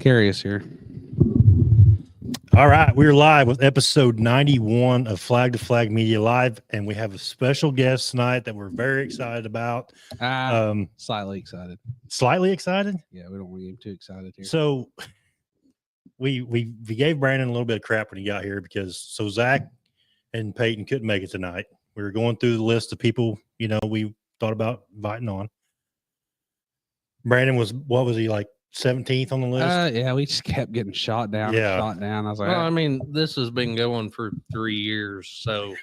Carry us here. All right, we're live with episode 91 of Flag to Flag Media Live, and we have a special guest tonight that we're very excited about. Slightly excited. Slightly excited? Yeah, we don't want to get too excited here. So we gave Brandon a little bit of crap when he got here because Zach and Peyton couldn't make it tonight. We were going through the list of people, we thought about inviting on. Brandon was, what was he, like 17th on the list? Yeah, we just kept getting shot down. Yeah. Shot down. I was like, Well, I mean, this has been going for 3 years, so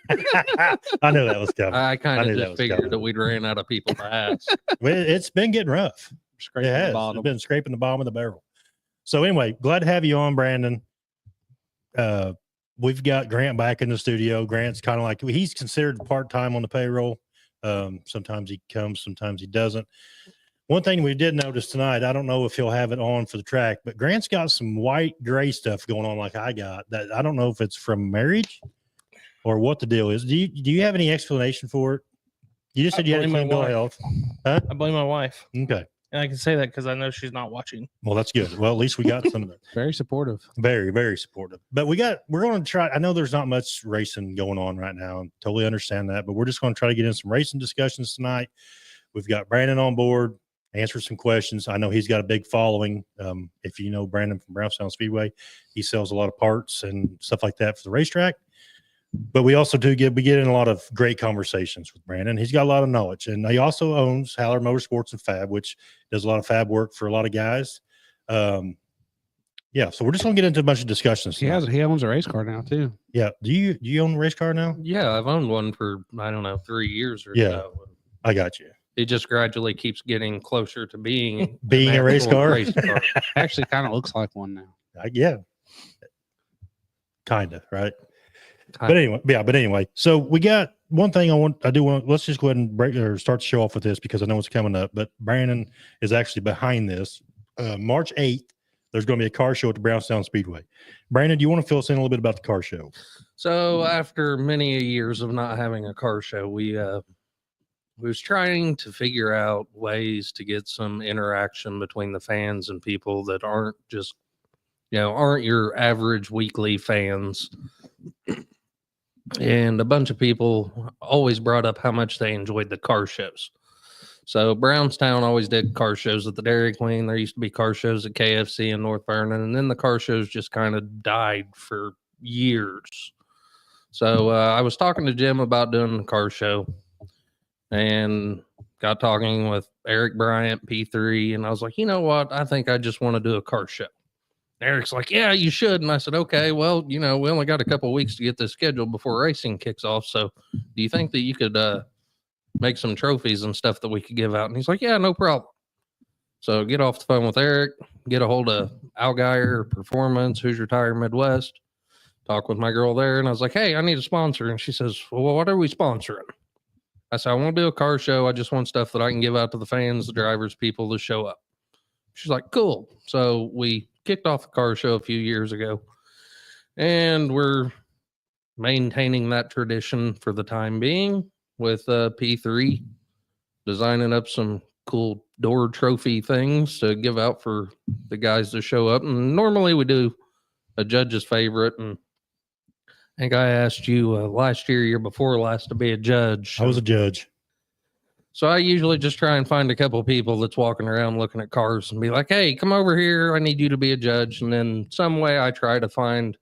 I know that was coming. I kind knew of that just was figured coming. that we'd ran out of people to ask. It's been getting rough. scraping It has. the bottom. It's been scraping the bottom of the barrel. So anyway, glad to have you on, Brandon. We've got Grant back in the studio. Grant's kind of like, he's considered part-time on the payroll. Sometimes he comes, sometimes he doesn't. One thing we did notice tonight, I don't know if he'll have it on for the track, but Grant's got some white gray stuff going on like I got that I don't know if it's from marriage or what the deal is. Do you have any explanation for it? You just said you had a blame my clean bill of wife. health. Huh? I blame my wife. Okay. And I can say that because I know she's not watching. Well, that's good. Well, at least we got some of it. Very supportive. Very, very supportive. But we're going to try. I know there's not much racing going on right now. I totally understand that, but we're just going to try to get in some racing discussions tonight. We've got Brandon on board, answer some questions. I know he's got a big following. If you know Brandon from Brownstown Speedway, he sells a lot of parts and stuff like that for the racetrack. But we also we get in a lot of great conversations with Brandon. He's got a lot of knowledge, and he also owns Haller Motorsports and Fab, which does a lot of fab work for a lot of guys. Yeah, so we're just gonna get into a bunch of discussions. He owns a race car now too. Yeah. Do you own a race car now? Yeah, I've owned one for, I don't know, 3 years or Yeah. so. I got you. It just gradually keeps getting closer to being Being an a race actual car? race car. Actually, kind of looks like one now. Yeah. Kinda, right? But anyway, so we got one thing let's just go ahead and start the show off with this because I know it's coming up, but Brandon is actually behind this. March 8th, there's going to be a car show at the Brownstown Speedway. Brandon, do you want to fill us in a little bit about the car show? So after many years of not having a car show, we was trying to figure out ways to get some interaction between the fans and people that aren't just, aren't your average weekly fans. And a bunch of people always brought up how much they enjoyed the car shows. So Brownstown always did car shows at the Dairy Queen. There used to be car shows at KFC in North Vernon, and then the car shows just kind of died for years. So I was talking to Jim about doing the car show and got talking with Eric Bryant, P3, and I was like, you know what? I think I just want to do a car show. Eric's like, yeah, you should. And I said, okay, well, we only got a couple of weeks to get this scheduled before racing kicks off. So do you think that you could make some trophies and stuff that we could give out? And he's like, yeah, no problem. So get off the phone with Eric, get a hold of Al Geyer Performance, Who's Your Tire Midwest, talk with my girl there. And I was like, hey, I need a sponsor. And she says, well, what are we sponsoring? I said, I want to do a car show. I just want stuff that I can give out to the fans, the drivers, people to show up. She's like, cool. So we kicked off the car show a few years ago, and we're maintaining that tradition for the time being with P3 designing up some cool door trophy things to give out for the guys to show up. And normally we do a judge's favorite, and I think I asked you last year before last to be a judge. I was a judge. So I usually just try and find a couple of people that's walking around looking at cars and be like, hey, come over here. I need you to be a judge. And then some way I try to find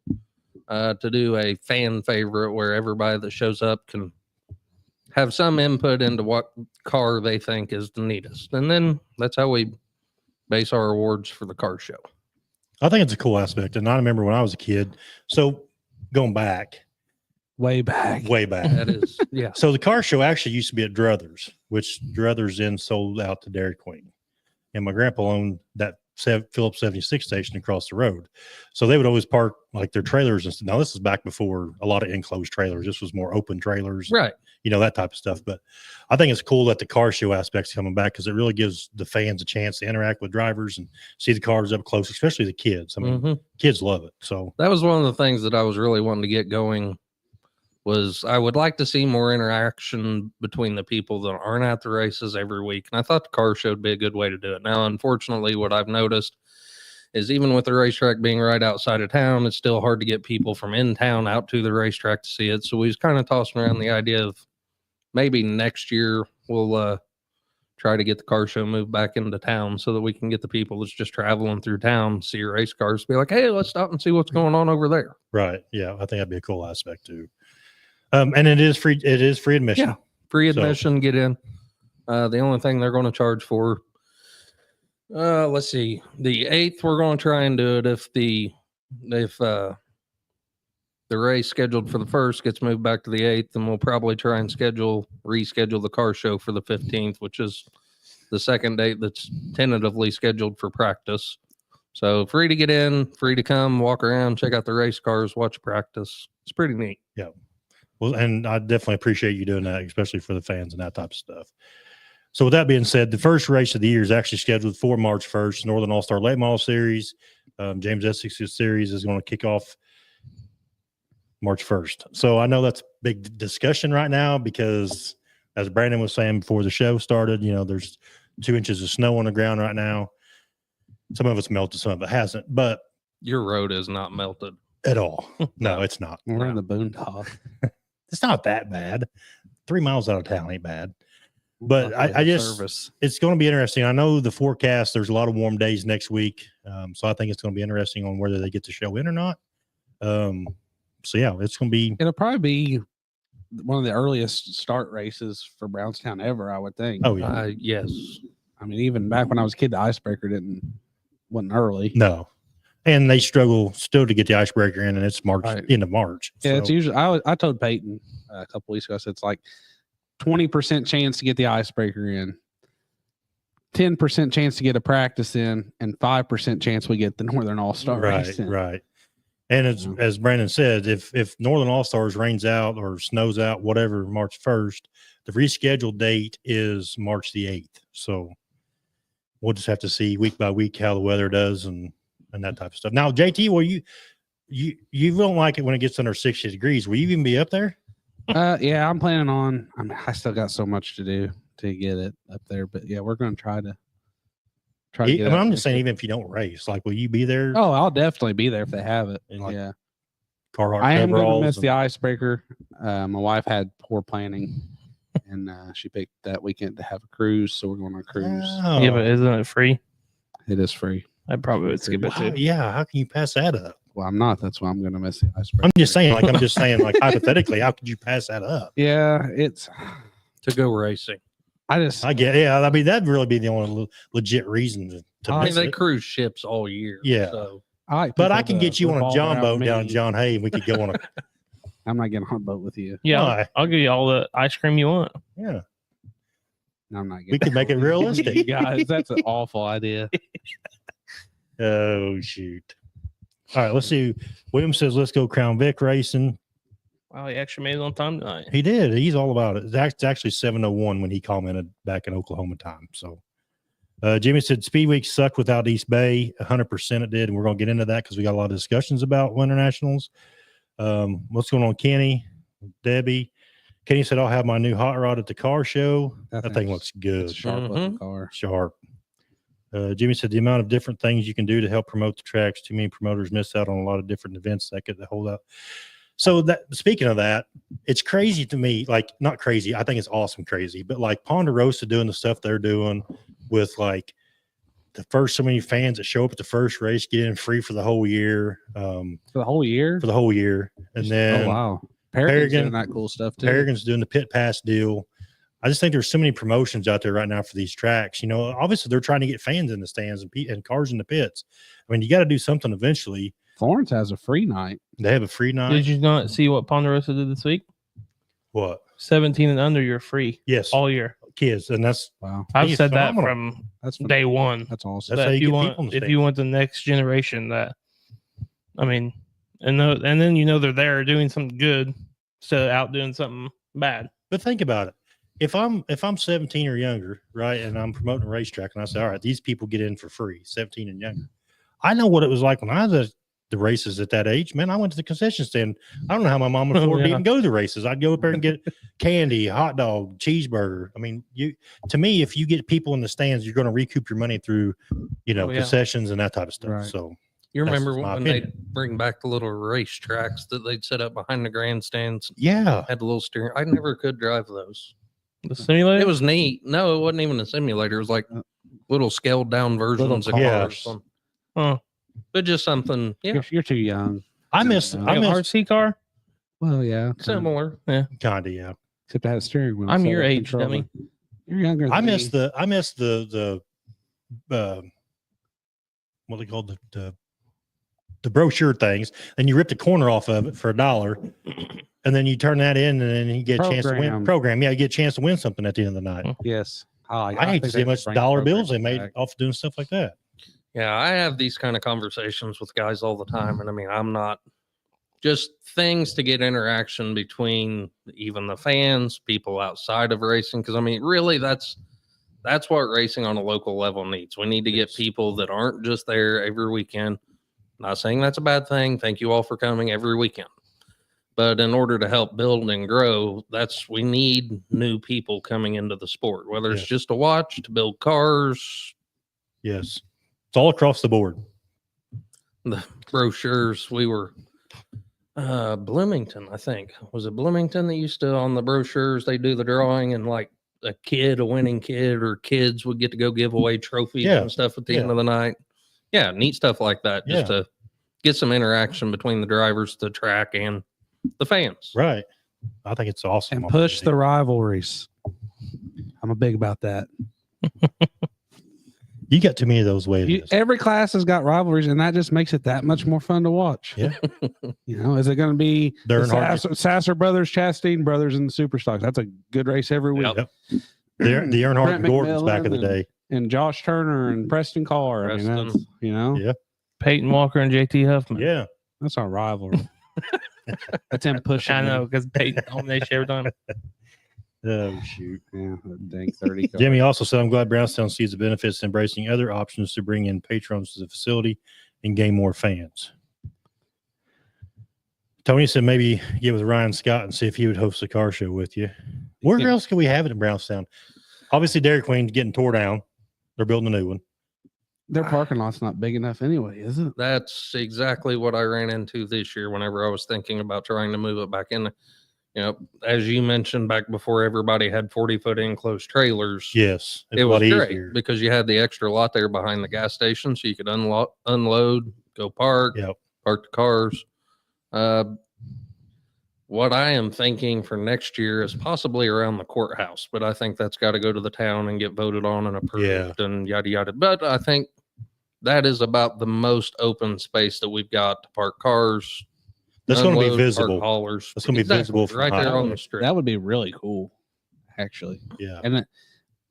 to do a fan favorite where everybody that shows up can have some input into what car they think is the neatest. And then that's how we base our awards for the car show. I think it's a cool aspect. And I remember when I was a kid. So going back. Way back. That is, yeah. So the car show actually used to be at Druthers, which Druthers then sold out to Dairy Queen. And my grandpa owned that Phillips 76 station across the road. So they would always park like their trailers and stuff. Now this is back before a lot of enclosed trailers. This was more open trailers. Right. That type of stuff. But I think it's cool that the car show aspect's coming back because it really gives the fans a chance to interact with drivers and see the cars up close, especially the kids. I mean, kids love it. So that was one of the things that I was really wanting to get going. Was I would like to see more interaction between the people that aren't at the races every week. And I thought the car show would be a good way to do it. Now, unfortunately, what I've noticed is even with the racetrack being right outside of town, it's still hard to get people from in town out to the racetrack to see it. So we was kind of tossing around the idea of maybe next year we'll try to get the car show moved back into town so that we can get the people that's just traveling through town, see race cars, be like, hey, let's stop and see what's going on over there. Right. Yeah. I think that'd be a cool aspect too. And it is free. It is free admission. Yeah. Free So- admission, get in. The only thing they're going to charge for, let's see, the 8th, we're going to try and do it if the race scheduled for the 1st gets moved back to the 8th, then we'll probably try and reschedule the car show for the 15th, which is the second date that's tentatively scheduled for practice. So free to get in, free to come, walk around, check out the race cars, watch practice. It's pretty neat. Well, and I definitely appreciate you doing that, especially for the fans and that type of stuff. So with that being said, the first race of the year is actually scheduled for March 1st, Northern All-Star Late Model Series. James Essex's series is going to kick off March 1st. So I know that's big discussion right now because, as Brandon was saying before the show started, there's 2 inches of snow on the ground right now. Some of it's melted, some of it hasn't, but Your road is not melted. at all. No, it's not. We're in the boondock. It's not that bad. 3 miles out of town ain't bad. But Luckily, I the just, service. it's going to be interesting. I know the forecast, there's a lot of warm days next week. So I think it's going to be interesting on whether they get the show in or not. So yeah, it's going to be, It'll probably be one of the earliest start races for Brownstown ever, I would think. oh yeah, Yes. I mean, even back when I was a kid, the icebreaker wasn't early. no. And they struggle still to get the icebreaker in, and it's March, Right. end of March. Yeah, it's So, usually. I told Peyton a couple weeks ago. I said it's like 20% chance to get the icebreaker in, 10% chance to get a practice in, and 5% chance we get the Northern All Star race in. right. And Yeah. as Brandon said, if Northern All Stars rains out or snows out, whatever, March 1st, the rescheduled date is March the 8th. So we'll just have to see week by week how the weather does and that type of stuff. Now, JT, will you don't like it when it gets under 60 degrees? Will you even be up there? Yeah, I'm planning on. I still got so much to do to get it up there, but yeah, we're going to try to. Get I'm up just there. saying, even if you don't race, like, will you be there? Oh, I'll definitely be there if they have it. And, like, Yeah, Carhartt I am going to coveralls miss the and- icebreaker. My wife had poor planning, and she picked that weekend to have a cruise, so we're going on a cruise. Oh, Yeah, but isn't it free? It is free. I probably would skip it wow, too. yeah. How can you pass that up? Well, I'm not. That's why I'm going to miss the icebreaker. I'm just saying, like hypothetically, how could you pass that up? Yeah, it's. To go racing. I just. I get, yeah. I mean, that'd really be the only legit reason to I mean, miss they it. cruise ships all year. Yeah. So I like But I people can to get you on a revolve John around boat down in me. John Hay, and we could go on a I'm not getting on a boat with you. Yeah, Why? I'll give you all the ice cream you want. yeah. No, I'm not getting. We could make it realistic. You guys, that's an awful idea. Oh shoot! All right, let's see. William says, "Let's go Crown Vic racing." Wow, he actually made it on time tonight. He did. He's all about it. It's actually 7:01 when he commented back in Oklahoma time. So, Jimmy said Speed Week sucked without East Bay. 100% it did, and we're going to get into that because we got a lot of discussions about Winter Nationals. What's going on, Kenny? Debbie. Kenny said, "I'll have my new hot rod at the car show." That thing looks good. It's a sharp looking car. Sharp. Jimmy said the amount of different things you can do to help promote the tracks. Too many promoters miss out on a lot of different events that could hold up. So that, speaking of that, it's crazy to me. Like, not crazy. I think it's awesome crazy. But like Ponderosa doing the stuff they're doing with like the first so many fans that show up at the first race get in free for the whole year. For the whole year. For the whole year, and then Oh wow, Paragon's Paragon- doing that cool stuff too. Paragon's doing the pit pass deal. I just think there's so many promotions out there right now for these tracks. You know, obviously they're trying to get fans in the stands and cars in the pits. I mean, you got to do something eventually. Florence has a free night. They have a free night. Did you not see what Ponderosa did this week? What? 17 and under, you're free Yes, all year. kids, and that's Wow, I've He's said that phenomenal. from that's day one. That's awesome. That's how That you if you get want, people in the if stands. you want the next generation, that I mean, and then you know they're there doing something good instead of out doing something bad. But think about it. If I'm 17 or younger, right, and I'm promoting a racetrack, and I say, all right, these people get in for free, 17 and younger. I know what it was like when I was the races at that age, man, I went to the concession stand. I don't know how my mom would afford to Yeah. even go to the races. I'd go up there and get candy, hot dog, cheeseburger. I mean, to me, if you get people in the stands, you're going to recoup your money through, Oh, yeah. concessions and that type of stuff. Right. So You That's remember my when they opinion. bring back the little race tracks that they'd set up behind the grandstands? yeah, Had a little steering. I never could drive those. The simulator. It was neat. No, it wasn't even a simulator. It was like little scaled down versions of cars. cars. Oh, But just something, yeah, You're too young. I miss, Like I like a miss, RC car. Well, yeah. similar. kind of, yeah. Except it has a steering wheel. I'm so your the age, controller- dummy. You're younger. Than I miss me. the what they call the brochure things. And you rip the corner off of it for $1, and then you turn that in, and then you get a chance to win. Program. Yeah, you get a chance to win something at the end of the night. Yes. I hate to think see they how much should bring dollar programs bills they made back. off doing stuff like that. Yeah, I have these kind of conversations with guys all the time. And I mean, I'm not just things to get interaction between even the fans, people outside of racing. Cause I mean, really, that's what racing on a local level needs. We need to get Yes. people that aren't just there every weekend. Not saying that's a bad thing. Thank you all for coming every weekend. But in order to help build and grow, we need new people coming into the sport, whether it's Yes. just to watch, to build cars, Yes, it's all across the board. the brochures. We were Bloomington, I think. Was it Bloomington that used to on the brochures they do the drawing and like a winning kid or kids would get to go give away trophies Yeah. and stuff at the end Yeah. of the night. Yeah, neat stuff like that. Just Yeah. to get some interaction between the drivers, the track, and the fans. Right. I think it's awesome. And push the rivalries. I'm a big about that. You got too many of those ways. Every class has got rivalries, and that just makes it that much more fun to watch. Yeah. Is it going to be the Earnhardt- Sasser brothers, Chastain brothers, and the Super Stocks? That's a good race every week. Yep. the Earnhardt Brent Gordons back McMillan in the day. And Josh Turner and Preston Carr. I mean, Preston. that's, Yeah. Peyton Walker and JT Huffman. Yeah. that's our rivalry. That's him pushing. I me. know because Peyton dominates every time. Oh, shoot. Yeah, that dang 30. car. Jimmy also said, I'm glad Brownstown sees the benefits in embracing other options to bring in patrons to the facility and gain more fans. Tony said maybe get with Ryan Scott and see if he would host a car show with you. Where Yeah. else can we have it in Brownstown? Obviously, Dairy Queen's getting tore down. They're building a new one. Their parking lot's not big enough anyway, is it? That's exactly what I ran into this year whenever I was thinking about trying to move it back in. As you mentioned back before, everybody had 40-foot enclosed trailers. Yes. It's It a was lot great easier. because you had the extra lot there behind the gas station, so you could unload, go park, Yep. park the cars. What I am thinking for next year is possibly around the courthouse, but I think that's got to go to the town and get voted on and approved and yada yada. But I think that is about the most open space that we've got to park cars. That's going to be unload, park visible. haulers. That's gonna be visible from right there highway. on the street. That would be really cool, actually. Yeah. And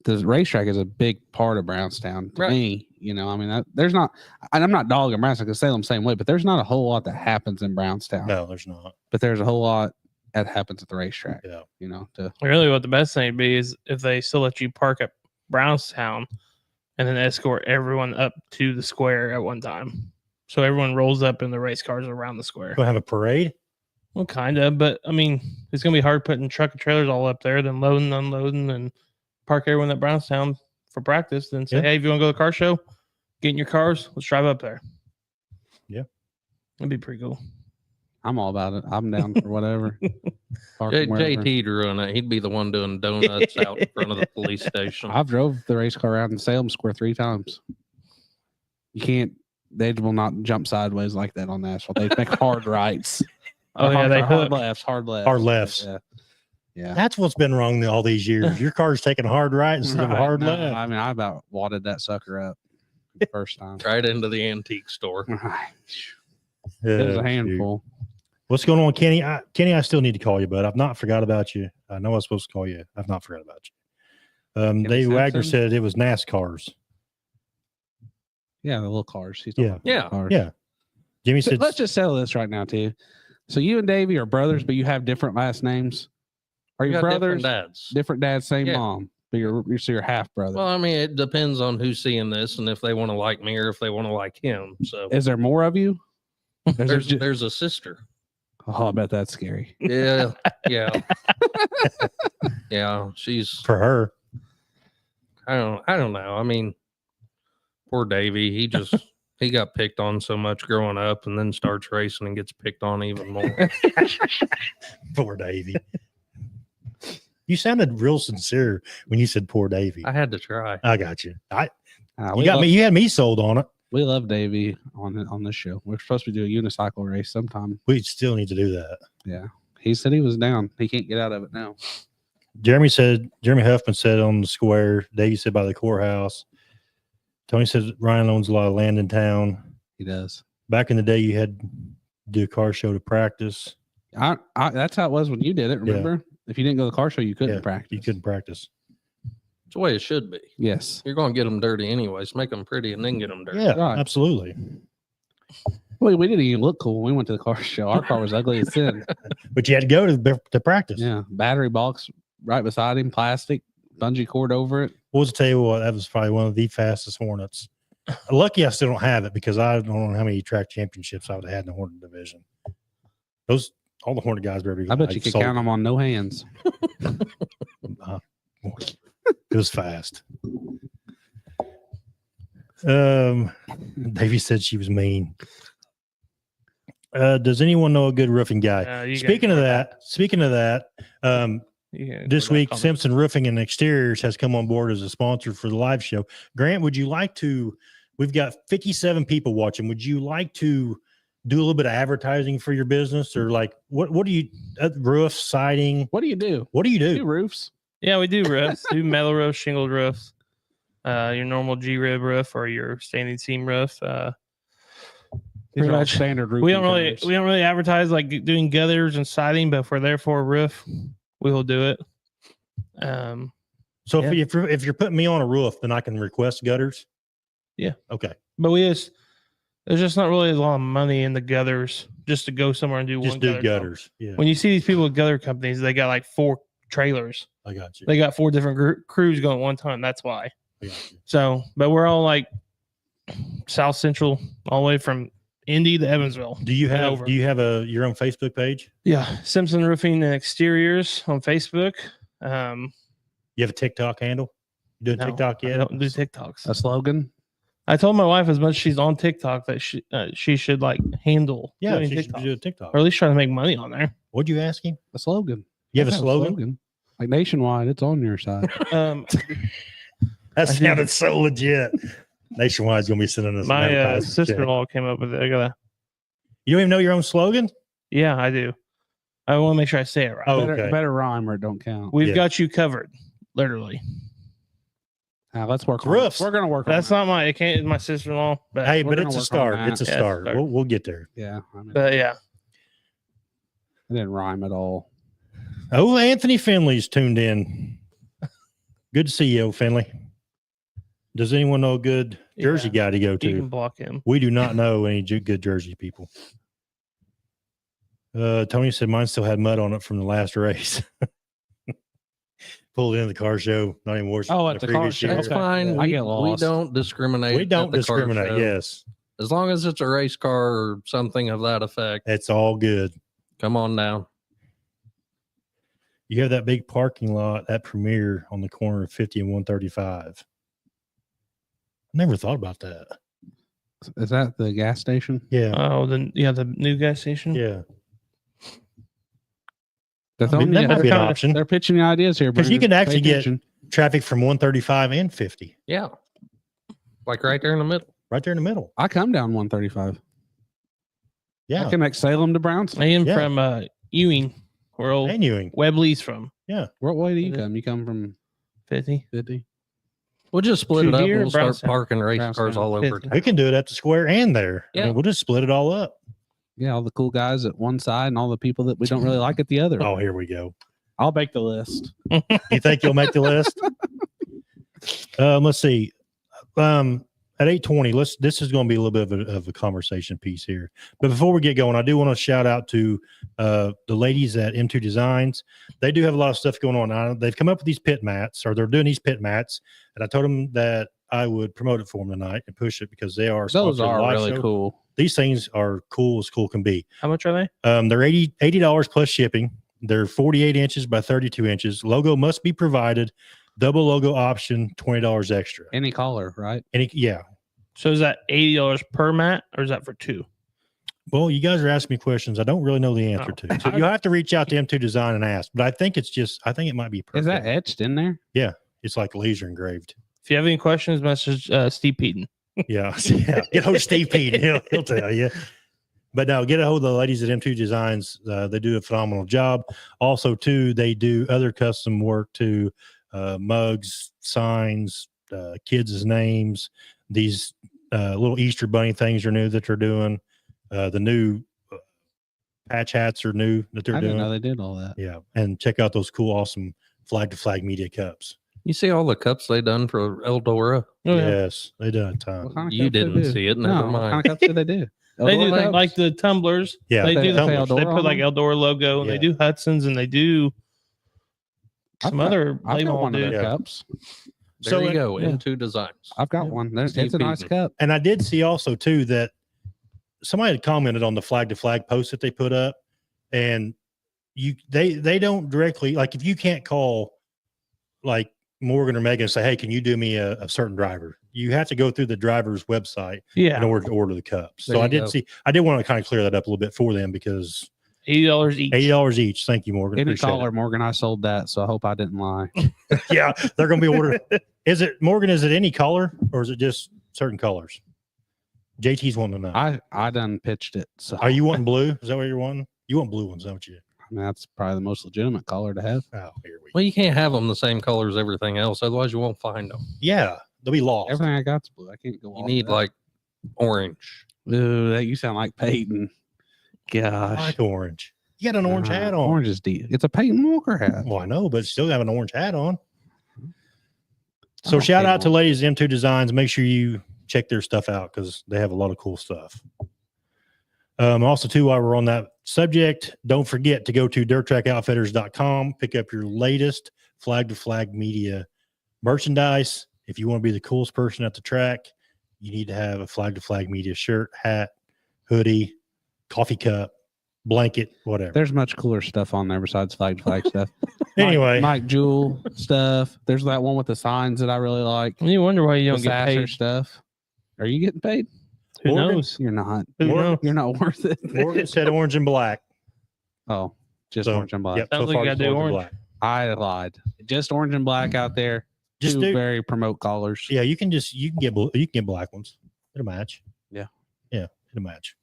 the racetrack is a big part of Brownstown to Right. me. I mean, there's not, and I'm not dogging Brownstown because Salem same way, but there's not a whole lot that happens in Brownstown. No, there's not. But there's a whole lot that happens at the racetrack. Yeah. Really, what the best thing would be is if they still let you park at Brownstown and then escort everyone up to the square at one time. So everyone rolls up in the race cars around the square. Going to have a parade? Well, kind of, but I mean, it's going to be hard putting truck and trailers all up there, then loading, unloading, and park everyone at Brownstown for practice. Then say, Yeah. hey, if you want to go to the car show, get in your cars, let's drive up there. Yeah. That'd be pretty cool. I'm all about it. I'm down for whatever. Park 'em wherever. JT'd run it. He'd be the one doing donuts out in front of the police station. I've drove the race car around in Salem Square 3 times. You can't. They will not jump sideways like that on the asphalt. They make hard rights. Oh, yeah, they hard hook. lefts, hard lefts, Hard lefts. Yeah, yeah. That's what's been wrong all these years. Your car's taking a hard right instead of a Right. hard No, left. I mean, I about wadded that sucker up the first time. right into the antique store. Right. It was Oh, a handful. What's going on, Kenny? Kenny, I still need to call you, but I've not forgot about you. I know I was supposed to call you. I've not forgot about you. Kenny Dave Wagner Simpson? said it was NASCARs. Yeah, the little cars. He's talking Yeah. about the Yeah. little cars. Yeah. Jimmy So said, let's just settle this right now, too. So you and Davey are brothers, but you have different last names. Are We you got different brothers? dads. Different dads, same Yeah. mom, but you're half brother. Well, I mean, it depends on who's seeing this and if they want to like me or if they want to like him. So Is there more of you? There's a sister. Oh, I bet that's scary. Yeah, yeah, yeah. She's For her. I don't know. I mean, poor Davey. He got picked on so much growing up, and then starts racing and gets picked on even more. Poor Davy. You sounded real sincere when you said poor Davy. I had to try. I got you. You We got love, me. You had me sold on it. We love Davey on this show. We're supposed to do a unicycle race sometime. We still need to do that. Yeah, he said he was down. He can't get out of it now. Jeremy Huffman said on the square. Davey said by the courthouse. Tony said Ryan owns a lot of land in town. He does. Back in the day, you had to do a car show to practice. That's how it was when you did it. Remember, if you didn't go to the car show, you couldn't Yeah, practice. You couldn't practice. It's the way it should be. Yes. You're going to get them dirty anyways. Make them pretty and then get them dirty. Yeah, Right. absolutely. Well, we didn't even look cool when we went to the car show. Our car was ugly as sin. But you had to go to practice. Yeah, battery box right beside him, plastic, bungee cord over it. What was to tell you what? That was probably one of the fastest Hornets. Lucky I still don't have it because I don't know how many track championships I would have had in the Hornet division. All the Hornet guys were. I bet you could count them on no hands. It was fast. Davey said she was mean. Does anyone know a good roofing guy? You guys Speaking of know that, Yeah, this we're not week coming. Simpson Roofing and Exteriors has come on board as a sponsor for the live show. Grant, would you like to? We've got 57 people watching. Would you like to do a little bit of advertising for your business, or like what do you roof siding? What do you do? What do you Do do? roofs? Yeah, we do roofs. Do metal roofs, shingled roofs, your normal G-rib roof or your standing seam roof. These Pretty are all much. standard roofing. We don't covers. really advertise like doing gutters and siding, but if we're there for a roof, we will do it. So Yeah. if you're putting me on a roof, then I can request gutters. Yeah. Okay. But there's just not really a lot of money in the gutters just to go somewhere and do Just one do gutter job. gutters. Yeah. When you see these people with gutter companies, they got like 4 trailers. I got you. They got 4 different crews going at one time. That's why. I got you. So, but we're all like South Central, all the way from Indy to Evansville. Do you and have over. your own Facebook page? Yeah, Simpson Roofing and Exteriors on Facebook. You have a TikTok handle? You doing No, TikTok I yet? don't do TikToks. A slogan? I told my wife as much as she's on TikTok that she should like handle Yeah, doing you should TikTok, do a TikTok. or at least try to make money on there. What'd you ask him? A slogan. You have a Gotta slogan? Like Nationwide, it's on your side. That I did. sounded so legit. Nationwide's gonna be sending us an My advertising check. sister-in-law came up with it. You don't even know your own slogan? Yeah, I do. I want to make sure I say it right. Oh, better, okay. better rhyme or it don't count. We've yeah. got you covered, literally. Let's work on Roofs. it. We're gonna work That's on not my. It can't. It's my sister-in-law. But, Hey, we're but gonna it's a work on start. that. It's a Yeah, it's a start. start. We'll get there. it. Yeah, I mean, but yeah, it didn't rhyme at all. Oh, Anthony Finley's tuned in. Good to see you, Finley. Does anyone know a good Jersey guy to go you can to? block him. We do not know any good Jersey people. Tony said mine still had mud on it from the last race. Pulled into the car show, not even worse. Oh, than at the car previous show. year. That's Okay. fine. I We, get we lost. don't discriminate. We at don't the car discriminate. show. Yes, As long as it's a race car or something of that effect, it's all good. come on down. You have that big parking lot at Premier on the corner of 50 and 135. Never thought about that. Is that the gas station? Yeah, Oh, the new gas station. yeah. That's I mean, that might be an kinda- option. They're pitching you ideas here. 'Cause you Brandon. can actually Pay get- attention. Traffic from 135 and 50, Yeah. Like right there in the middle. right there in the middle. I come down 135. Yeah, I connect Salem to Brownsville. I am Yeah. from Ewing, where old and Ewing. Webley's from. What way do you Mhm. come? You come from 50. 50? We'll just split it To up. here, We'll start Brownstown. parking race Brownstown. cars all over. 50. We can do it at the square and there. I mean, Yeah. we'll just split it all up. Yeah, all the cool guys at one side and all the people that we don't really like at the other. Oh, here we go. I'll make the list. You think you'll make the list? Let's see. At 8:20, this is going to be a little bit of a conversation piece here. But before we get going, I do want to shout out to the ladies at M2 Designs. They do have a lot of stuff going on now. They've come up with these pit mats, or they're doing these pit mats. And I told them that I would promote it for them tonight and push it because they are Those sponsored are live really show. cool. These things are cool as cool can be. How much are they? They're $80 plus shipping. They're 48 inches by 32 inches. Logo must be provided. Double logo option, $20 extra. Any color, right? Yeah. So is that $80 per mat, or is that for two? Well, you guys are asking me questions I don't really know the answer Oh. to. So you'll have to reach out to M2 Design and ask. But I think it might be per Is that foot. etched in there? It's like laser engraved. If you have any questions, message Steve Peden. Yeah. Yeah. Get a hold of Steve Pete. He'll tell you. But no, get a hold of the ladies at M2 Designs. They do a phenomenal job. Also, too, they do other custom work too. Mugs, signs, kids' names, these little Easter bunny things are new that they're doing. The new patch hats are new that they're I doing. didn't know they did all that. Yeah. And check out those cool, awesome flag to flag media cups. You see all the cups they done for Eldora? Oh, yeah. Yes. They done a ton. What kind of You cups they didn't do? see it. No, Never what mind. kind of cups do they do? They do Eldora cups? like the tumblers. Yeah. They do. tumblers. Eldora They put on like them? Eldora logo, and Yeah. they do Hudson's, and they do I've some got- other I've label got one of dude. their Yeah. cups. There So you it- go. yeah. M2 Designs. I've got Yeah. one. It's Steve a nice Beaton. cup. And I did see also too that somebody had commented on the flag to flag post that they put up, and they don't directly, like, if you can't call like Morgan or Megan and say, hey, can you do me a certain driver? You have to go through the driver's website Yeah, in order to order the cups. There So I you did go. I did want to kind of clear that up a little bit for them because $80 each. $80 each. Thank you, Morgan. Any Appreciate it. color, Morgan, I sold that, so I hope I didn't lie. Yeah, they're going to be ordering. Is it Morgan? Is it any color or is it just certain colors? JT's wanting to know. I done pitched it. So Are you wanting blue? Is that what you're wanting? You want blue ones, don't you? I mean, that's probably the most legitimate color to have. Oh, here we go. Well, you can't have them the same color as everything else. Otherwise, you won't find them. Yeah, they'll be lost. Everything I got's blue. I can't go. You off need that. like orange. Ooh, that you sound like Peyton. I Gosh, like orange. You got an orange hat on. Orange is deep. It's a Peyton Walker hat. Well, I know, but still have an orange hat on. I So like shout Peyton out to Walker. ladies M2 Designs. Make sure you check their stuff out because they have a lot of cool stuff. Also, too, while we're on that subject, don't forget to go to dirttrackoutfitters.com, pick up your latest flag to flag media merchandise. If you want to be the coolest person at the track, you need to have a flag to flag media shirt, hat, hoodie, coffee cup, blanket, whatever. There's much cooler stuff on there besides flag to flag stuff. Anyway. Mike Jewel stuff. There's that one with the signs that I really like. You wonder why you The don't get Sasser paid. stuff. Are you getting paid? Who Morgan? knows? You're not. Who Morgan? knows? You're not worth it. Morgan said orange and black. Oh, just So, orange and black. Yep, Sounds so like far you it's gotta do and orange. black. I lied. Just orange and black out there. Just Two do, very promote colors. yeah, you can get black ones. It'll match. Yeah. Yeah, it'll match.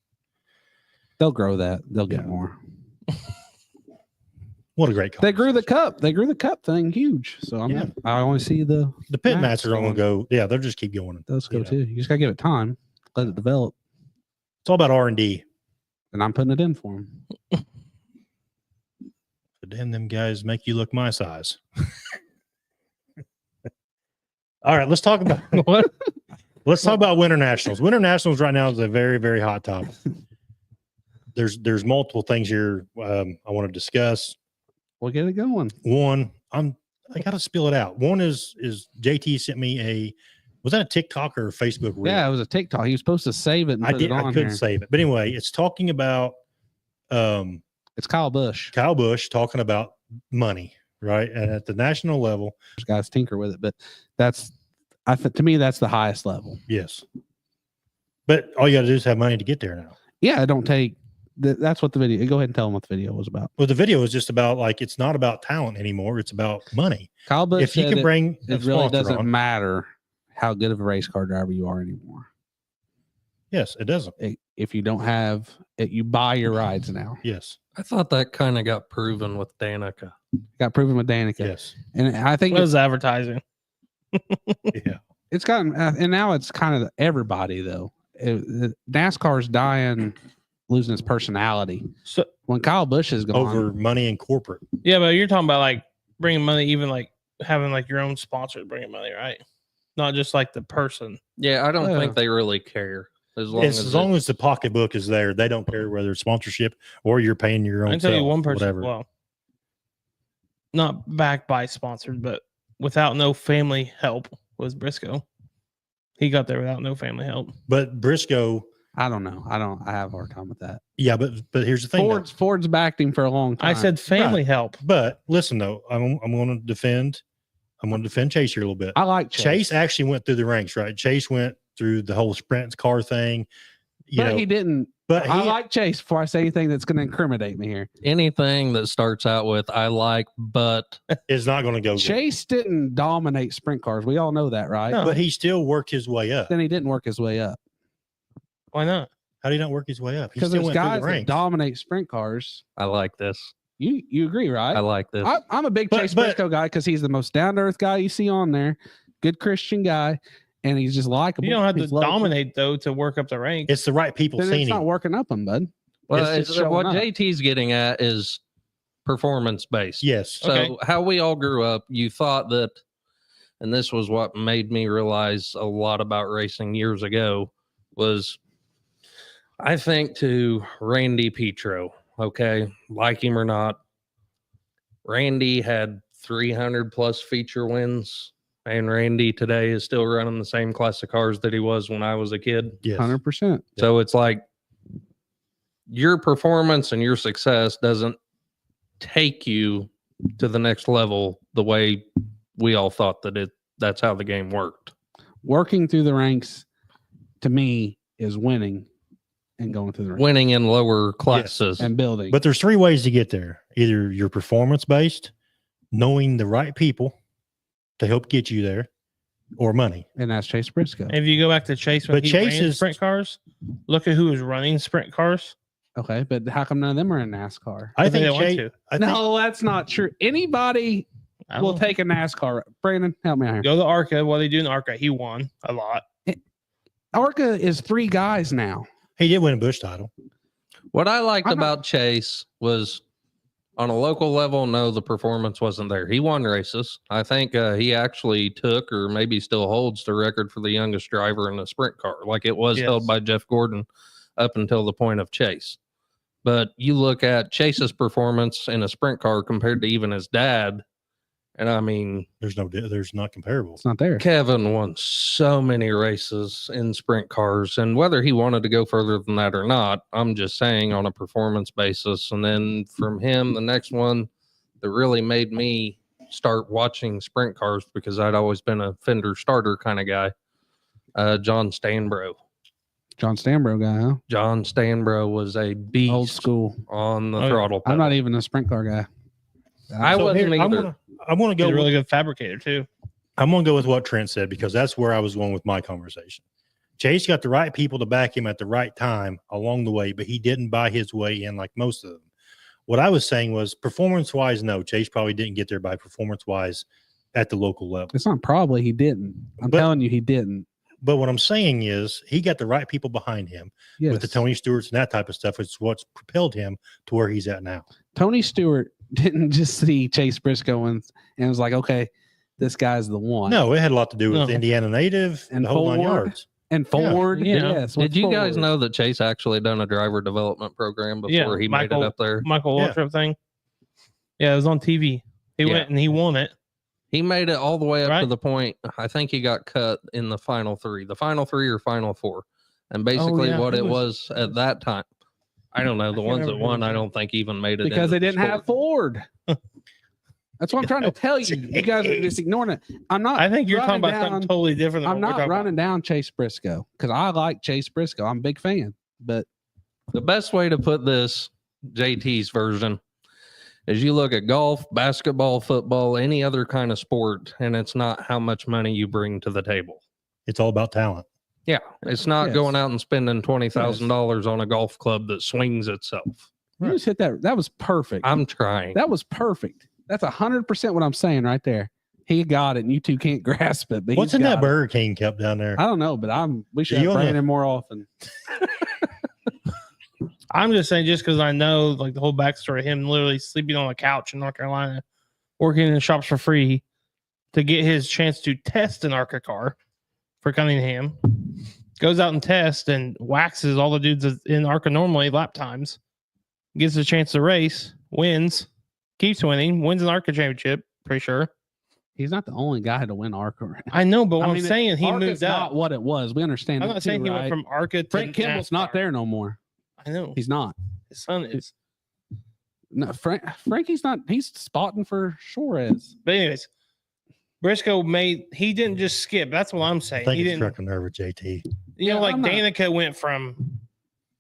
They'll grow that. They'll get Yeah. more. What a great color. They grew the cup. They grew the cup thing huge. So Yeah. I only see the The pit Max mats are going to go. Yeah, they'll just keep going. those go You know. too. You just gotta give it time. Let it develop. It's all about R&D. And I'm putting it in for them. But damn, them guys make you look my size. All right, let's talk about What? let's talk about Winter Nationals. Winter Nationals right now is a very, very hot topic. There's multiple things here I want to discuss. We'll get it going. One, I gotta spill it out. One is JT sent me was that a TikTok or a Facebook reel? Yeah, it was a TikTok. He was supposed to save it and I put did. it I on couldn't here. save it. But anyway, it's talking about It's Kyle Busch. Kyle Busch talking about money, right? And at the national level, Those guys tinker with it, but to me, that's the highest level. yes. But all you got to do is have money to get there now. Yeah, I don't take. That's what the video. Go ahead and tell them what the video was about. Well, the video is just about like it's not about talent anymore. It's about money. Kyle Busch If you said can bring a it really sponsor doesn't on- matter how good of a race car driver you are anymore. yes, it doesn't. If you don't have it, you buy your rides now. Yes, I thought that kind of got proven with Danica. Got proven with Danica, yes, and I think What is advertising? yeah. it's gotten, and now it's kind of everybody though. NASCAR's dying, losing its personality. So When Kyle Busch is gone, Over money and corporate. yeah, but you're talking about like bringing money, even like having like your own sponsor bringing money, right? Not just like the person. Yeah, I don't Yeah. think they really care as long It's as as long it- as the pocketbook is there, they don't care whether it's sponsorship or you're paying your I own. can tell you self, one person. whatever. Well, not backed by sponsored, but without no family help was Briscoe. He got there without no family help. But Briscoe, I don't know. I have a hard time with that. yeah, but here's the thing. though. Ford's backed him for a long time. I said family help. But listen though, I'm going to defend Chase here a little bit. I like Chase actually went through the ranks, right? Chase went through the whole sprint car thing. but he didn't. but I he, like Chase before I say anything that's going to incriminate me here. Anything that starts out with "I like," but is not going to go good. Chase didn't dominate sprint cars. We all know that, right? No. But he still worked his way up. Then he didn't work his way up Why not? How did he not work his way up? He because still there's went through guys the that ranks. dominate sprint cars. I like this. You agree, right? I like this. I'm a big But- Chase but- Briscoe guy because he's the most down to earth guy you see on there. Good Christian guy, and he's just likable. You don't have to He's low-key. dominate though to work up the ranks. It's the right people Then seeing it's not him. working up him, bud. Well, It's just what showing up. JT's getting at is performance based. Yes. So Okay. how we all grew up, you thought that, and this was what made me realize a lot about racing years ago, was I think to Randy Petro, okay, like him or not, Randy had 300 plus feature wins, and Randy today is still running the same class of cars that he was when I was a kid. Yes. 100%. So it's like your performance and your success doesn't take you to the next level the way we all thought that's how the game worked. Working through the ranks, to me, is winning and going through the ranks Winning in lower classes. and building. But there's three ways to get there. Either you're performance based, knowing the right people to help get you there, or money. and that's Chase Briscoe. If you go back to Chase when But he Chase ran is- sprint cars, look at who was running sprint cars. Okay, but how come none of them are in NASCAR? I They think don't want Chase, to. I think No, that's not true. Anybody I will don't- take a NASCAR. Brandon, help me out here. go to ARCA. What they do in ARCA, he won a lot. ARCA is 3 guys now. he did win a Busch title. What I liked I'm not- about Chase was on a local level, no, the performance wasn't there. He won races. I think he actually took or maybe still holds the record for the youngest driver in a sprint car. Like it was held Yes. by Jeff Gordon up until the point of Chase. But you look at Chase's performance in a sprint car compared to even his dad. And I mean, There's not comparable. It's not there. Kevin won so many races in sprint cars, and whether he wanted to go further than that or not, I'm just saying on a performance basis. And then from him, the next one that really made me start watching sprint cars because I'd always been a fender starter kind of guy, John Stanbro. John Stanbro guy, huh? John Stanbro was a beast Old school. on the Oh, yeah. throttle. I'm pedal. not even a sprint car guy. I So wasn't here, either. I want to He's go. a really good fabricator too. I'm going to go with what Trent said because that's where I was going with my conversation. Chase got the right people to back him at the right time along the way, but he didn't buy his way in like most of them. What I was saying was performance wise, no, Chase probably didn't get there by performance wise at the local level. It's not probably he didn't. I'm But- telling you, he didn't. But what I'm saying is he got the right people behind him Yes. with the Tony Stewarts and that type of stuff. It's what's propelled him to where he's at now. Tony Stewart didn't just see Chase Briscoe and was like, okay, this guy's the one. No, it had a lot to do with No. Indiana native And and the whole 9 Ford. yards. And Ford, Yeah. yes. Did what's you guys Ford? know that Chase actually done a driver development program before Yeah, he made Michael- it up there? Michael Yeah. Waltrip thing. Yeah, it was on TV. He Yeah. went and he won it. He made it all the way up to Right. the point. I think he got cut in the final 3 or final 4. And basically, yeah, what it it was at that time, I don't know. The can't ones that remember won, who I it don't think even made it Because into they the didn't have sport. Ford. That's what I'm trying to tell you. You guys are just ignoring it. I'm not. I think you're talking running about something down- totally different. Than I'm what we're not talking running down Chase Briscoe because I like Chase Briscoe. I'm a big fan, but The best way to put this, JT's version, is you look at golf, basketball, football, any other kind of sport, and it's not how much money you bring to the table. It's all about talent. Yeah, it's not Yes. going out and spending $20,000 on a golf club that swings itself. you just hit that. That was perfect. I'm trying. That was perfect. That's 100% what I'm saying right there. He got it, and you two can't grasp it. But What's he's in that got it. Burger King cup down there? I don't know, but we should You have wanna- Brandon more often. I'm just saying, just because I know like the whole backstory of him literally sleeping on a couch in North Carolina, working in the shops for free to get his chance to test an ARCA car for Cunningham, goes out and tests and waxes all the dudes that's in ARCA normally lap times, gets a chance to race, wins, keeps winning, wins an ARCA championship, pretty sure. He's not the only guy to win ARCA. Right now. I know, but what I'm mean, saying, he ARCA's moved not up. what it was. We understand. I'm that not too, saying he right? went from ARCA to Frank Kimball's not NASCAR. there no more. I know. He's not. His son is. No, Frankie's not. He's spotting for Suarez. But anyways, Briscoe he didn't just skip. That's what I'm I saying. think He it's didn't. struck a nerve with JT. You know, Yeah, like I'm not- Danica went from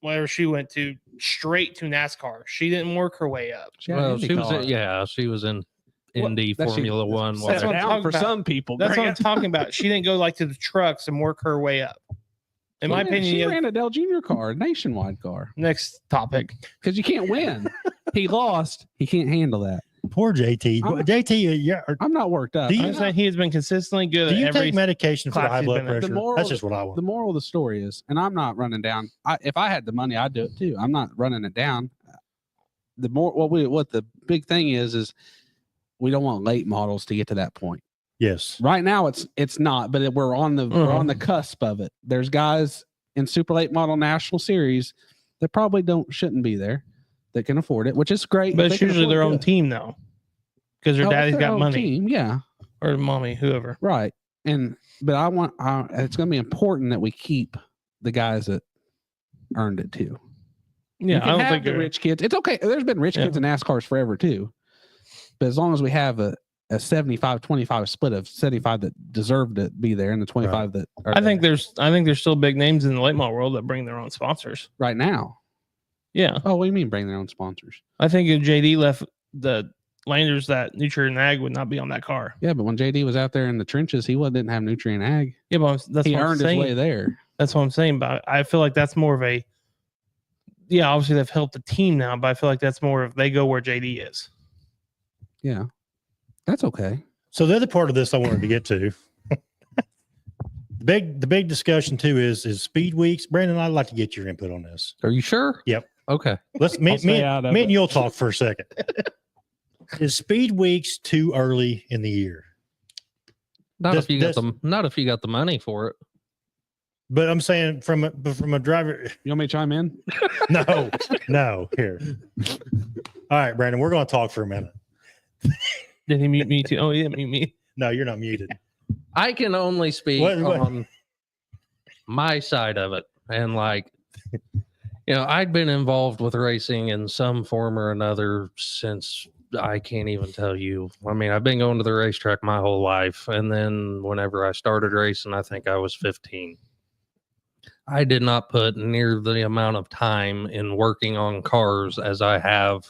wherever she went to straight to NASCAR. She didn't work her way up. She had an Well, she was IndyCar. she was in Well, Indy That she- Formula One. Set That's her what I'm down talking for about. some people. That's what I'm Grant. talking about. She didn't go like to the trucks and work her way up. In my opinion, she yeah. ran a Dell Junior car, a nationwide car, Next topic. because you can't win. He lost. He can't handle that. Poor JT. I'm- JT, yeah. I'm not worked up. Do you I'm saying he has been consistently good Do at you every. take medication for the class high he's blood been in. The pressure? moral That's of just what I want. The moral of the story is, and I'm not running down. If I had the money, I'd do it too. I'm not running it down. The more what the big thing is we don't want late models to get to that point. Yes. Right now, it's not, but we're on the cusp of it. There's guys in super late model national series that probably shouldn't be there that can afford it, which is great. But if it's they can usually afford their it, own good. team though, because their Oh, it's daddy's their got own money team, yeah, or mommy, whoever. right. But it's going to be important that we keep the guys that earned it too. Yeah, You can I don't have think the they're- rich kids. It's okay. There's been rich kids in NASCARs forever too. But as long as we have a 75-25 split of 75 that deserve to be there and the 25 that are I think there there's still big names in the late model world that bring their own sponsors. right now. Yeah, Oh, what do you mean bring their own sponsors? I think if JD left the Landers, that Nutrien Ag would not be on that car. Yeah, but when JD was out there in the trenches, didn't have Nutrient Ag. Yeah, but that's He what I'm earned his saying. way there. That's what I'm saying. But I feel like that's more of a. Yeah, obviously they've helped the team now, but I feel like that's more of they go where JD is. Yeah, that's okay. So the other part of this I wanted to get to, the big discussion too is speed weeks. Brandon, I'd like to get your input on this. Are you sure? Yep. Okay. Let's me, I'll stay me, out of me it. and you'll talk for a second. Is speed weeks too early in the year? Not Does- if you got the money for it. But I'm saying from a driver. You want me to chime in? No. Here. All right, Brandon, we're going to talk for a minute. Did he mute me too? Oh, he didn't mute me. No, you're not muted. I can only speak What- on my side of it. And I'd been involved with racing in some form or another since I can't even tell you. I mean, I've been going to the racetrack my whole life. And then whenever I started racing, I think I was 15. I did not put near the amount of time in working on cars as I have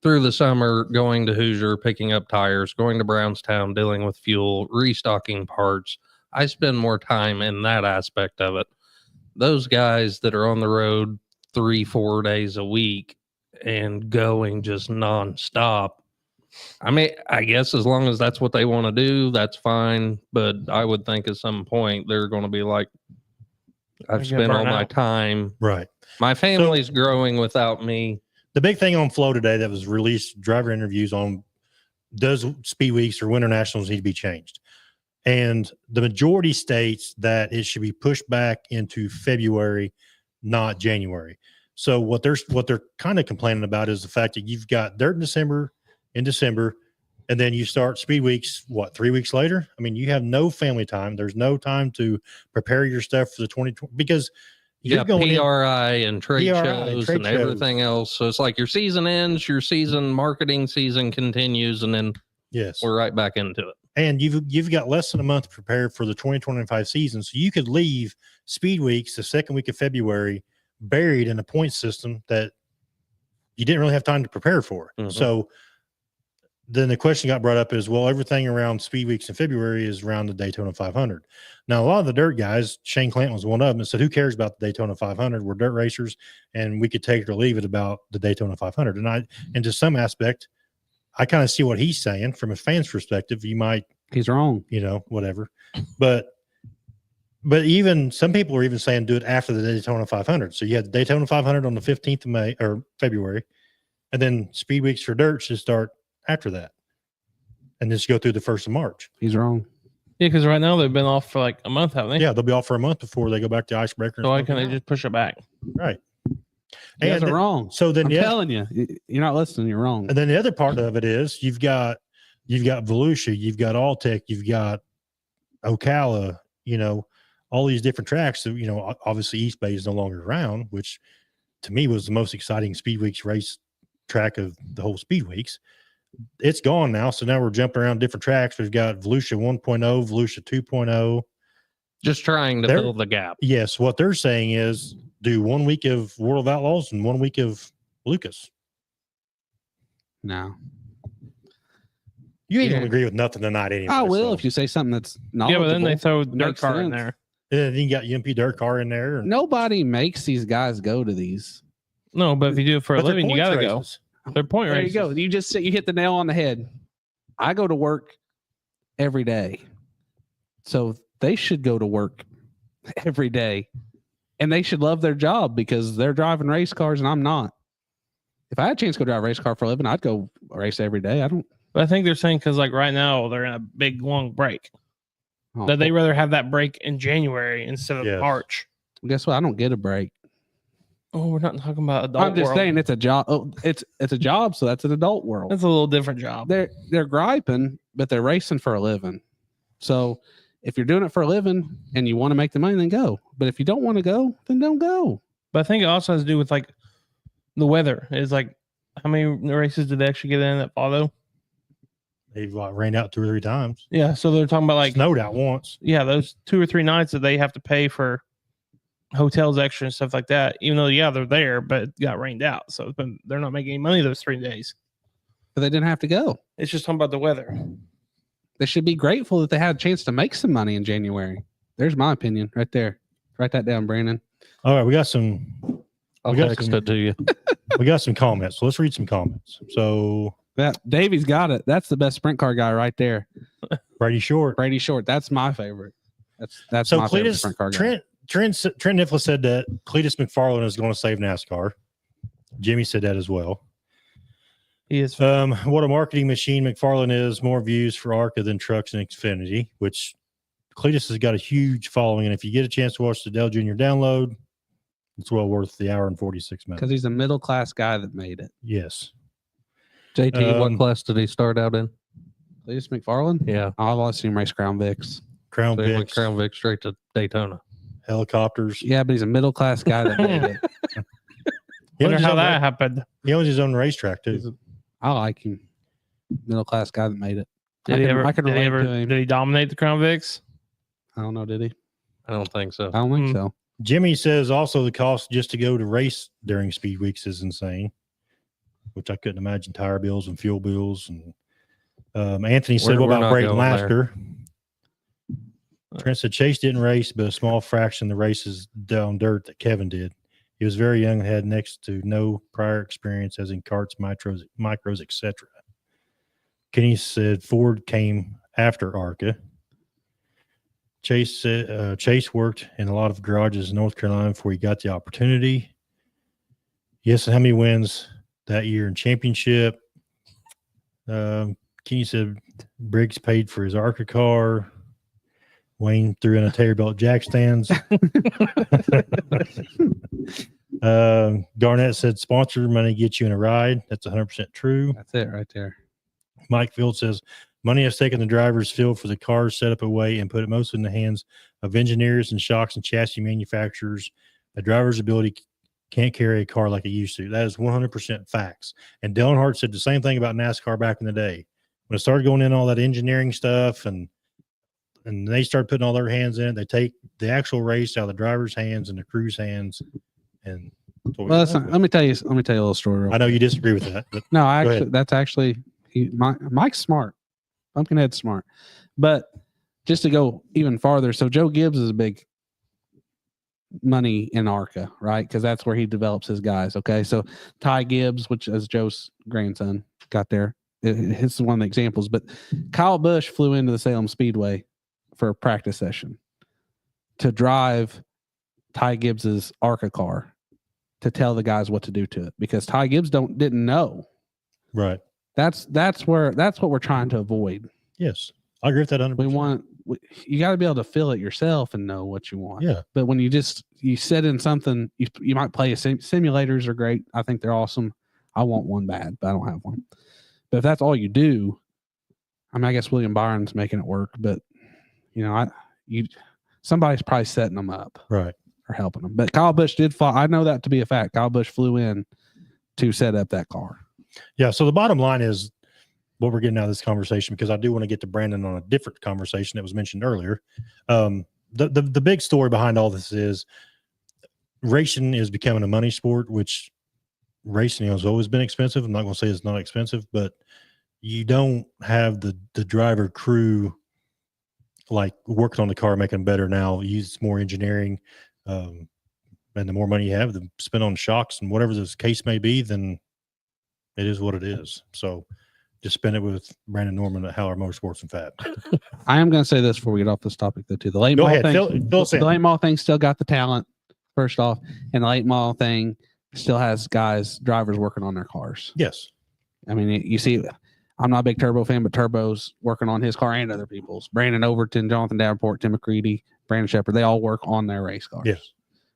through the summer, going to Hoosier, picking up tires, going to Brownstown, dealing with fuel, restocking parts. I spend more time in that aspect of it. Those guys that are on the road 3-4 days a week and going just nonstop. I mean, I guess as long as that's what they want to do, that's fine. But I would think at some point they're going to be like, I've get spent all burnt my out. time. Right. My family's growing without me. The big thing on Flow today that was released, driver interviews on does speed weeks or winter nationals need to be changed? And the majority states that it should be pushed back into February, not January. So what they're kind of complaining about is the fact that you've got dirt in December, and then you start speed weeks, 3 weeks later? I mean, you have no family time. There's no time to prepare your stuff for the 2020 because You you're got going in, PRI and trade PRI, shows trade and everything else. So it's like your season ends, your season marketing season continues, and then yes. we're right back into it. And you've got less than a month to prepare for the 2025 season. So you could leave speed weeks the second week of February buried in a point system that you didn't really have time to prepare for. Mhm. So then the question got brought up is, well, everything around speed weeks in February is around the Daytona 500. Now, a lot of the dirt guys, Shane Clanton was one of them, and said, who cares about the Daytona 500? We're dirt racers, and we could take it or leave it about the Daytona 500. And to some aspect, I kind of see what he's saying from a fan's perspective. You might, He's wrong. whatever. But even some people are even saying do it after the Daytona 500. So you had the Daytona 500 on the 15th of May or February, and then speed weeks for dirt should start after that, and just go through the 1st of March. He's wrong. Yeah, because right now they've been off for like a month, haven't they? Yeah, they'll be off for a month before they go back to icebreaker. and So why stuff can't like they just push it back? that. Right? You guys And are wrong. so then I'm telling you, you're not listening. You're wrong. And then the other part of it is you've got you've got Volusia, you've got Alltech, you've got Ocala, all these different tracks that, obviously East Bay is no longer around, which to me was the most exciting Speed Weeks race track of the whole Speed Weeks. It's gone now. So now we're jumping around different tracks. We've got Volusia 1.0, Volusia 2.0. Just trying to fill the gap. Yes. What they're saying is do 1 week of World of Outlaws and 1 week of Lucas. No. You ain't Yeah. gonna agree with nothing tonight anyway. I will so. if you say something that's Yeah, knowledgeable. but then they throw dirt makes car in sense. there. Yeah, then you got UMP Dirt Car in there. Nobody makes these guys go to these. No, but if you do it for a But they're living, you points gotta go. races. They're point There races. you go. You hit the nail on the head. I go to work every day. So they should go to work every day. And they should love their job because they're driving race cars and I'm not. If I had a chance to go drive a race car for a living, I'd go race every day. I don't. But I think they're saying because like right now they're in a big long break. Oh, That they rather have that break in January instead of Yes. March. guess what? I don't get a break. Oh, we're not talking about adult I'm just world. saying it's a job. Oh, it's a job, so that's an adult world. That's a little different job. They're griping, but they're racing for a living. So if you're doing it for a living and you want to make the money, then go. But if you don't want to go, then don't go. But I think it also has to do with like the weather. Is like how many races did they actually get in that fall though? They've rained out 2 or 3 times. Yeah, so they're talking about like Snowed out once. those 2 or 3 nights that they have to pay for hotels extra and stuff like that. Even though they're there, but it got rained out, so they're not making any money those 3 days. But they didn't have to go. It's just talking about the weather. They should be grateful that they had a chance to make some money in January. There's my opinion right there. Write that down, Brandon. All right, we got some I'll got text some- it to you. we got some comments. So let's read some comments. So That Davey's got it. That's the best sprint car guy right there. Brady Short. Brady Short. That's my favorite. That's So my favorite sprint car guy. Trent Nicholas said that Cletus McFarland is going to save NASCAR. Jimmy said that as well. He is. What a marketing machine McFarland is. More views for ARCA than trucks and Xfinity, which Cletus has got a huge following. And if you get a chance to watch the Dell Jr. download, it's well worth the hour and 46 minutes. Because he's a middle class guy that made it. Yes. JT, what Um, class did he start out in? Cletus McFarland? Yeah. I've always seen him race Crown Vics. Crown So he went Vics, Crown Vic straight to Daytona. helicopters. Yeah, but he's a middle class guy that made it. He Wonder owns, his how own, that happened. he owns his own racetrack too. I like him. Middle class guy that made it. Did he ever? I can did, he relate ever to him. did he dominate the Crown Vics? I don't know, did he? I don't think so. I don't think so. Jimmy says also the cost just to go to race during speed weeks is insane, which I couldn't imagine tire bills and fuel bills. And Anthony said, We're what about not Braden going Lasker? Trent said Chase didn't race, but a small fraction of the races down dirt that Kevin did. He was very young and had next to no prior experience as in karts, micros, etc. Kenny said Ford came after ARCA. Chase said Chase worked in a lot of garages in North Carolina before he got the opportunity. Yes, and how many wins that year in championship? Kenny said Briggs paid for his ARCA car. Wayne threw in a Taylor belt jack stands. Garnett said sponsor money gets you in a ride. That's 100% true. That's it right there. Mike Field says money has taken the driver's field for the cars set up away and put it mostly in the hands of engineers and shocks and chassis manufacturers. The driver's ability can't carry a car like it used to. That is 100% facts. And Dale Earnhardt said the same thing about NASCAR back in the day. When it started going in all that engineering stuff and they start putting all their hands in it, they take the actual race out of the driver's hands and the crew's hands. And that's what we Well, end up with. let me tell you a little story. real I know you disagree with that, but No, ahead. actually, that's actually Mike's smart. Pumpkinhead's smart. But just to go even farther, so Joe Gibbs is a big money in ARCA, right? Because that's where he develops his guys. Okay, so Ty Gibbs, which is Joe's grandson, got there. It's one of the examples. But Kyle Busch flew into the Salem Speedway for a practice session to drive Ty Gibbs's ARCA car to tell the guys what to do to it because Ty Gibbs didn't know. right. That's what we're trying to avoid. Yes. I agree with that 100%. You got to be able to feel it yourself and know what you want. Yeah. But when you set in something, you might play simulators are great. I think they're awesome. I want one bad, but I don't have one. But if that's all you do, I mean, I guess William Byron's making it work, but somebody's probably setting them up Right. or helping them. But Kyle Busch did fly. I know that to be a fact. Kyle Busch flew in to set up that car. Yeah. So the bottom line is what we're getting out of this conversation, because I do want to get to Brandon on a different conversation that was mentioned earlier. The big story behind all this is racing is becoming a money sport, which racing has always been expensive. I'm not going to say it's not expensive, but you don't have the driver crew like working on the car, making them better now. Use more engineering, and the more money you have to spend on shocks and whatever this case may be, then it is what it is. So just spend it with Brandon Norman at Howler Motorsports and Fab. I am going to say this before we get off this topic, though, too. The late Go model ahead, thing, fill us in. the late model thing still got the talent, first off, and the late model thing still has drivers working on their cars. Yes. I mean, you see, I'm not a big Turbo fan, but Turbo's working on his car and other people's. Brandon Overton, Jonathan Davenport, Tim McCready, Brandon Shepard, they all work on their race cars. Yes.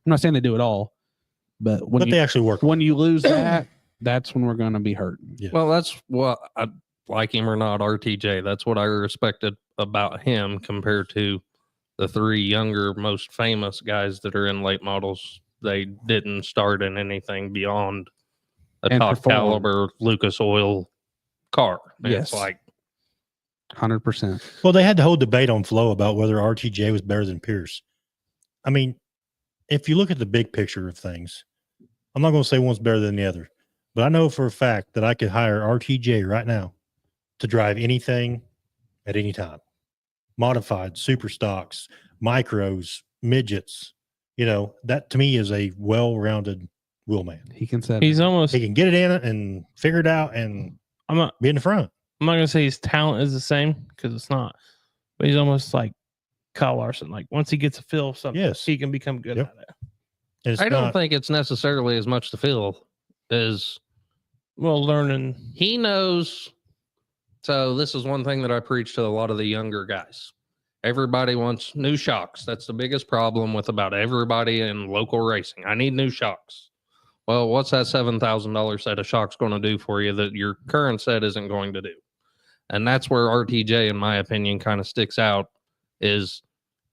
I'm not saying they do it all, but They actually work. when you lose that, that's when we're going to be hurting. Yeah. Well, that's what I like him or not, RTJ. That's what I respected about him compared to the three younger, most famous guys that are in late models. They didn't start in anything beyond a And top perform. caliber Lucas Oil car. And Yes. It's like, 100%. Well, they had the whole debate on Flow about whether RTJ was better than Pierce. I mean, if you look at the big picture of things, I'm not going to say one's better than the other, but I know for a fact that I could hire RTJ right now to drive anything at any time. Modified, super stocks, micros, midgets. That to me is a well-rounded wheelman. He can set He's it. almost. He can get it in and figure it out and I'm not. be in the front. I'm not gonna say his talent is the same because it's not, but he's almost like Kyle Larson. Like once he gets a feel of something, Yes. he can become good Yep. at it. And it's I don't not- think it's necessarily as much to feel as Well, learning. he knows. So this is one thing that I preach to a lot of the younger guys. Everybody wants new shocks. That's the biggest problem with about everybody in local racing. I need new shocks. Well, what's that $7,000 set of shocks going to do for you that your current set isn't going to do? And that's where RTJ, in my opinion, kind of sticks out, is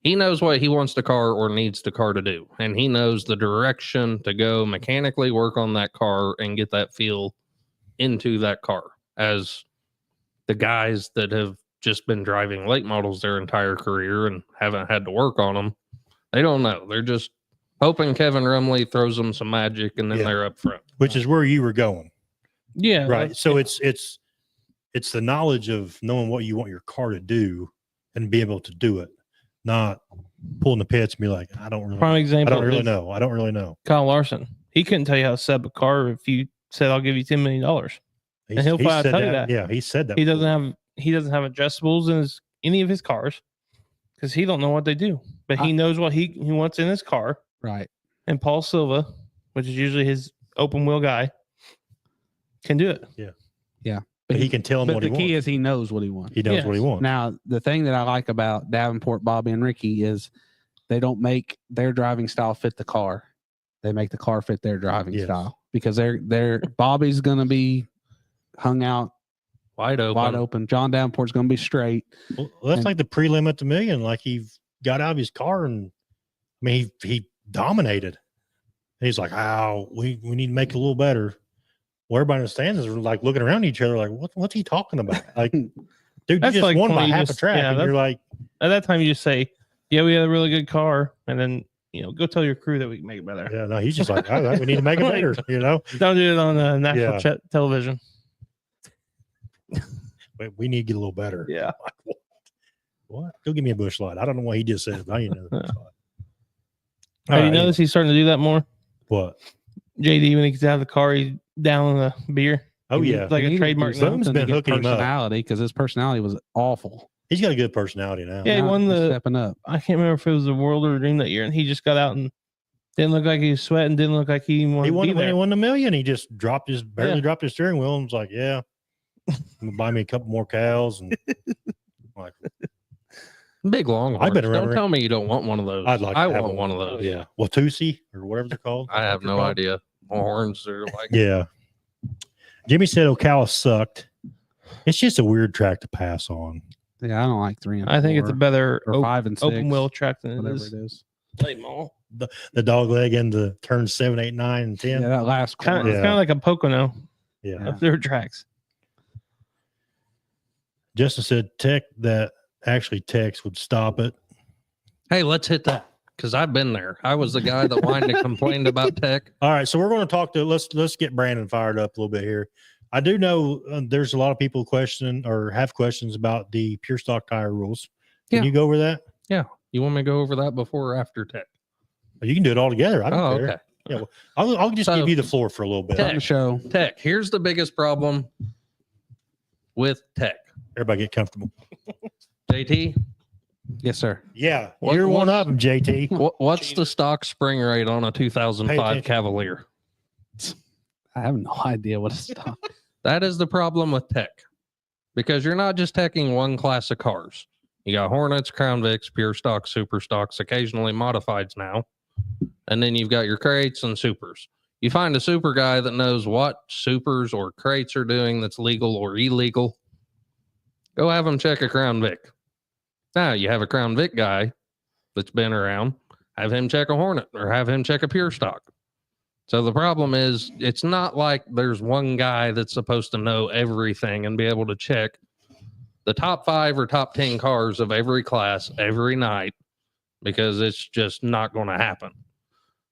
he knows what he wants the car or needs the car to do. And he knows the direction to go mechanically work on that car and get that feel into that car. As the guys that have just been driving late models their entire career and haven't had to work on them, they don't know. They're just hoping Kevin Rumley throws them some magic and then Yeah. they're up front. which is where you were going. Yeah. Right. So it's the knowledge of knowing what you want your car to do and be able to do it, not pulling the pits and be like, I don't Prime really example. know. is I don't really know. Kyle Larson. He couldn't tell you how to set up a car if you said, "I'll give you $10 million." And he'll flat out said tell you that. Yeah, he said that. He before. doesn't have adjustables in any of his cars because he don't know what they do, but he knows what he wants in his car. Right. And Paul Silva, which is usually his open wheel guy, can do it. But he can tell him But what the he key wants. is he knows what he wants. He knows what he Yes. wants. Now, the thing that I like about Davenport, Bobby, and Ricky is they don't make their driving style fit the car. They make the car fit their driving Yes. style because they're Bobby's going to be hung out Wide open. wide open. John Davenport's going to be straight. Well, that's And- like the prelim at the million. Like he got out of his car and I mean he dominated. And he's like, "Oh, we need to make it a little better." Well, everybody in the stands is like looking around at each other, like, "What's he talking about?" Like, dude, you That's just like won by when you half a just- track, yeah, and you're like, At that time, you just say, "Yeah, we had a really good car," and then go tell your crew that we can make it better. "Yeah, no." He's just like, "Oh, we need to make it better," you know. Don't do it on national Yeah. television. We need to get a little better. Yeah. Like, what? Go give me a bush light. I don't know what he just said, but I need another bush light. All Have you right, noticed he's starting to do that more? what? JD, when he gets out of the car, he's down the beer. Oh He yeah, needs- like he a needs to trademark do now. something to been get hooking him up. personality because his personality was awful. he's got a good personality now. Yeah, he Now won he's the- stepping up. I can't remember if it was the World or the Dream that year, and he just got out and didn't look like he was sweating, didn't look like he even wanted He to won be when he there. won the million. He just barely Yeah. dropped his steering wheel and was like, "Yeah, I'm gonna buy me a couple more cows." And like, Big long. I've been Don't remembering- tell me you don't want one of those. I'd like. I to have want one of those. Yeah, Watusi or whatever they're called. I have They're no called. idea. Horns are like Yeah. Jimmy said Ocala sucked. It's just a weird track to pass on. Yeah, I don't like 3 and I think it's a 4, better or 5 and 6, open wheel track than it whatever is it is. late model. The dog leg and the turn 7, 8, 9, and 10. Yeah, that last Kind corner. of, It's kind of like a Pocono Yeah. of their tracks. Justin said Tex would stop it. Hey, let's hit that because I've been there. I was the guy that whined and complained about tech. All right, so we're going to let's get Brandon fired up a little bit here. I do know there's a lot of people questioning or have questions about the pure stock tire rules. Can Yeah. you go over that? You want me to go over that before or after tech? You can do it all together. I don't Oh, care. okay. Yeah, well, I'll just So- give you the floor for a little bit. Tech. On the show. Tech. Here's the biggest problem with tech. Everybody get comfortable. JT, Yes, sir. Yeah, What- you're one what- of them, JT. what's the stock spring rate on a Pay 2005 attention. Cavalier? I have no idea what it's stock. That is the problem with tech because you're not just teching one class of cars. You got Hornets, Crown Vics, pure stock, super stocks, occasionally modifieds now. And then you've got your crates and supers. You find a super guy that knows what supers or crates are doing that's legal or illegal. Go have him check a Crown Vic. Now you have a Crown Vic guy that's been around, have him check a Hornet or have him check a pure stock. So the problem is it's not like there's one guy that's supposed to know everything and be able to check the top 5 or top 10 cars of every class every night because it's just not going to happen.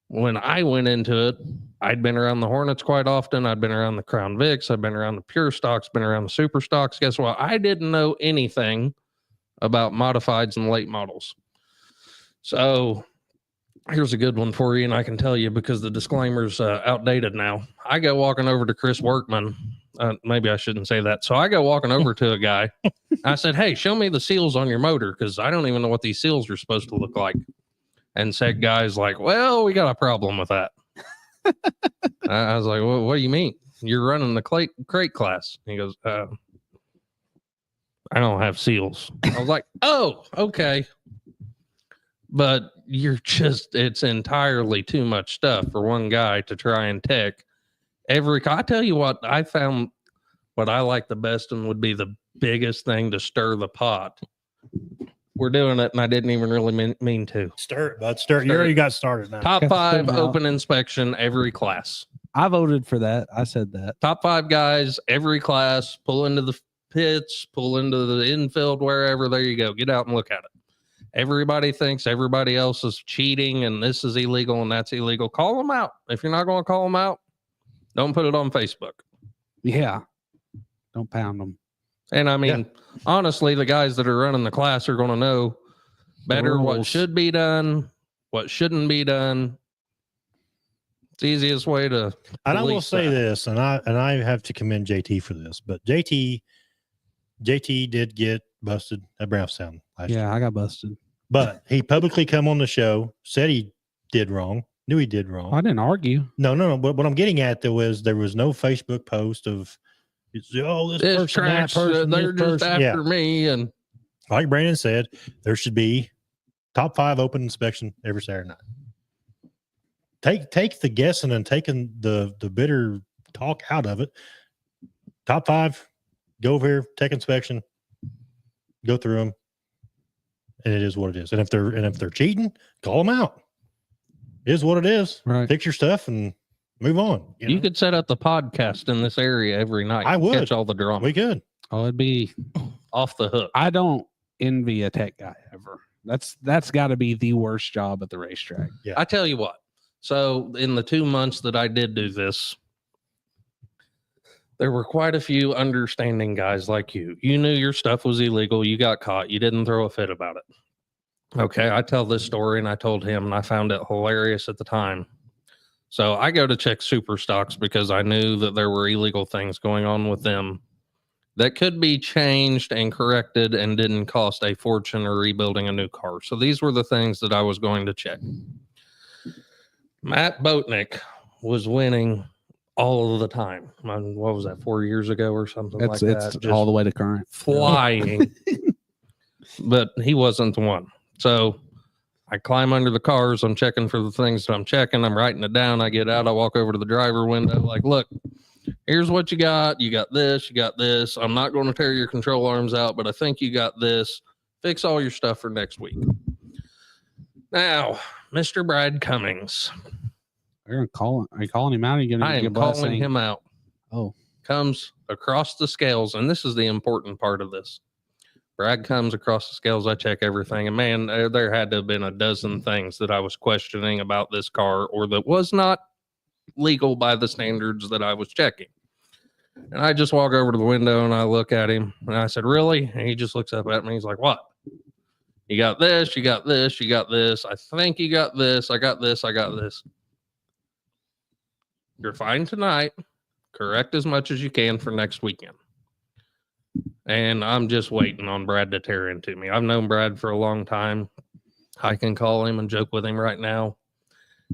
When I went into it, I'd been around the Hornets quite often. I'd been around the Crown Vics. I'd been around the pure stocks, been around the super stocks. Guess what? I didn't know anything about modifieds and late models. So here's a good one for you, and I can tell you because the disclaimer's outdated now. I go walking over to Chris Workman. Maybe I shouldn't say that. So I go walking over to a guy. I said, "Hey, show me the seals on your motor because I don't even know what these seals are supposed to look like." And said, "Guy's like, well, we got a problem with that." I was like, well, "What do you mean? You're running the crate class?" He goes, "I don't have seals." I was like, "Oh, okay." But it's entirely too much stuff for one guy to try and tech I tell you what, I found what I like the best and would be the biggest thing to stir the pot. We're doing it, and I didn't even really mean to. Stir it, bud. Stir it. You Stir already it. got started now. Top Got the 5 spoon out. open inspection every class. I voted for that. I said that. Top 5 guys every class. Pull into the pits, pull into the infield, wherever. There you go. Get out and look at it. Everybody thinks everybody else is cheating and this is illegal and that's illegal. Call them out. If you're not going to call them out, don't put it on Facebook. Yeah. Don't pound them. And I mean, honestly, the guys that are running the class are going to know better what rules. should be done, what shouldn't be done. It's the easiest way to. And I will police say that. this, and I have to commend JT for this, but JT did get busted at Brownstown last year. Yeah, I got busted. But he publicly come on the show, said he did wrong, knew he did wrong. I didn't argue. No. But what I'm getting at though is there was no Facebook post of, this This person, that trash, person, they're this just person. after me. And Like Brandon said, there should be top 5 open inspection every Saturday night. Take the guessing and taking the bitter talk out of it. Top 5, go over here, take inspection, go through them, and it is what it is. And if they're cheating, call them out. It is what it is. Right. Fix your stuff and move on. you know? could set up the podcast in this area every night. I would. Catch all the drama We could. Oh, it'd be. off the hook. I don't envy a tech guy ever. That's got to be the worst job at the racetrack. I tell you what. So in the 2 months that I did do this, there were quite a few understanding guys like you. You knew your stuff was illegal. You got caught. You didn't throw a fit about it. Okay. I tell this story and I told him and I found it hilarious at the time. So I go to check super stocks because I knew that there were illegal things going on with them that could be changed and corrected and didn't cost a fortune or rebuilding a new car. So these were the things that I was going to check. Matt Boatnick was winning all of the time. What was that, 4 years ago or something like It's that? Just all the way to current. flying. But he wasn't the one. So I climb under the cars. I'm checking for the things that I'm checking. I'm writing it down. I get out. I walk over to the driver window. Like, look, here's what you got. You got this, you got this. I'm not going to tear your control arms out, but I think you got this. Fix all your stuff for next week. Now, Mr. Brad Cummings. You're gonna call him. Are you calling him out? Or are you gonna I give am a blessing? calling him out. Oh, Comes across the scales, and this is the important part of this. Brad comes across the scales. I check everything, and man, there had to have been a dozen things that I was questioning about this car, or that was not legal by the standards that I was checking. And I just walk over to the window and I look at him, and I said, "Really?" And he just looks up at me. He's like, "What? You got this, you got this, you got this. I think you got this. I got this, I got this. You're fine tonight. Correct as much as you can for next weekend." And I'm just waiting on Brad to tear into me. I've known Brad for a long time. I can call him and joke with him right now.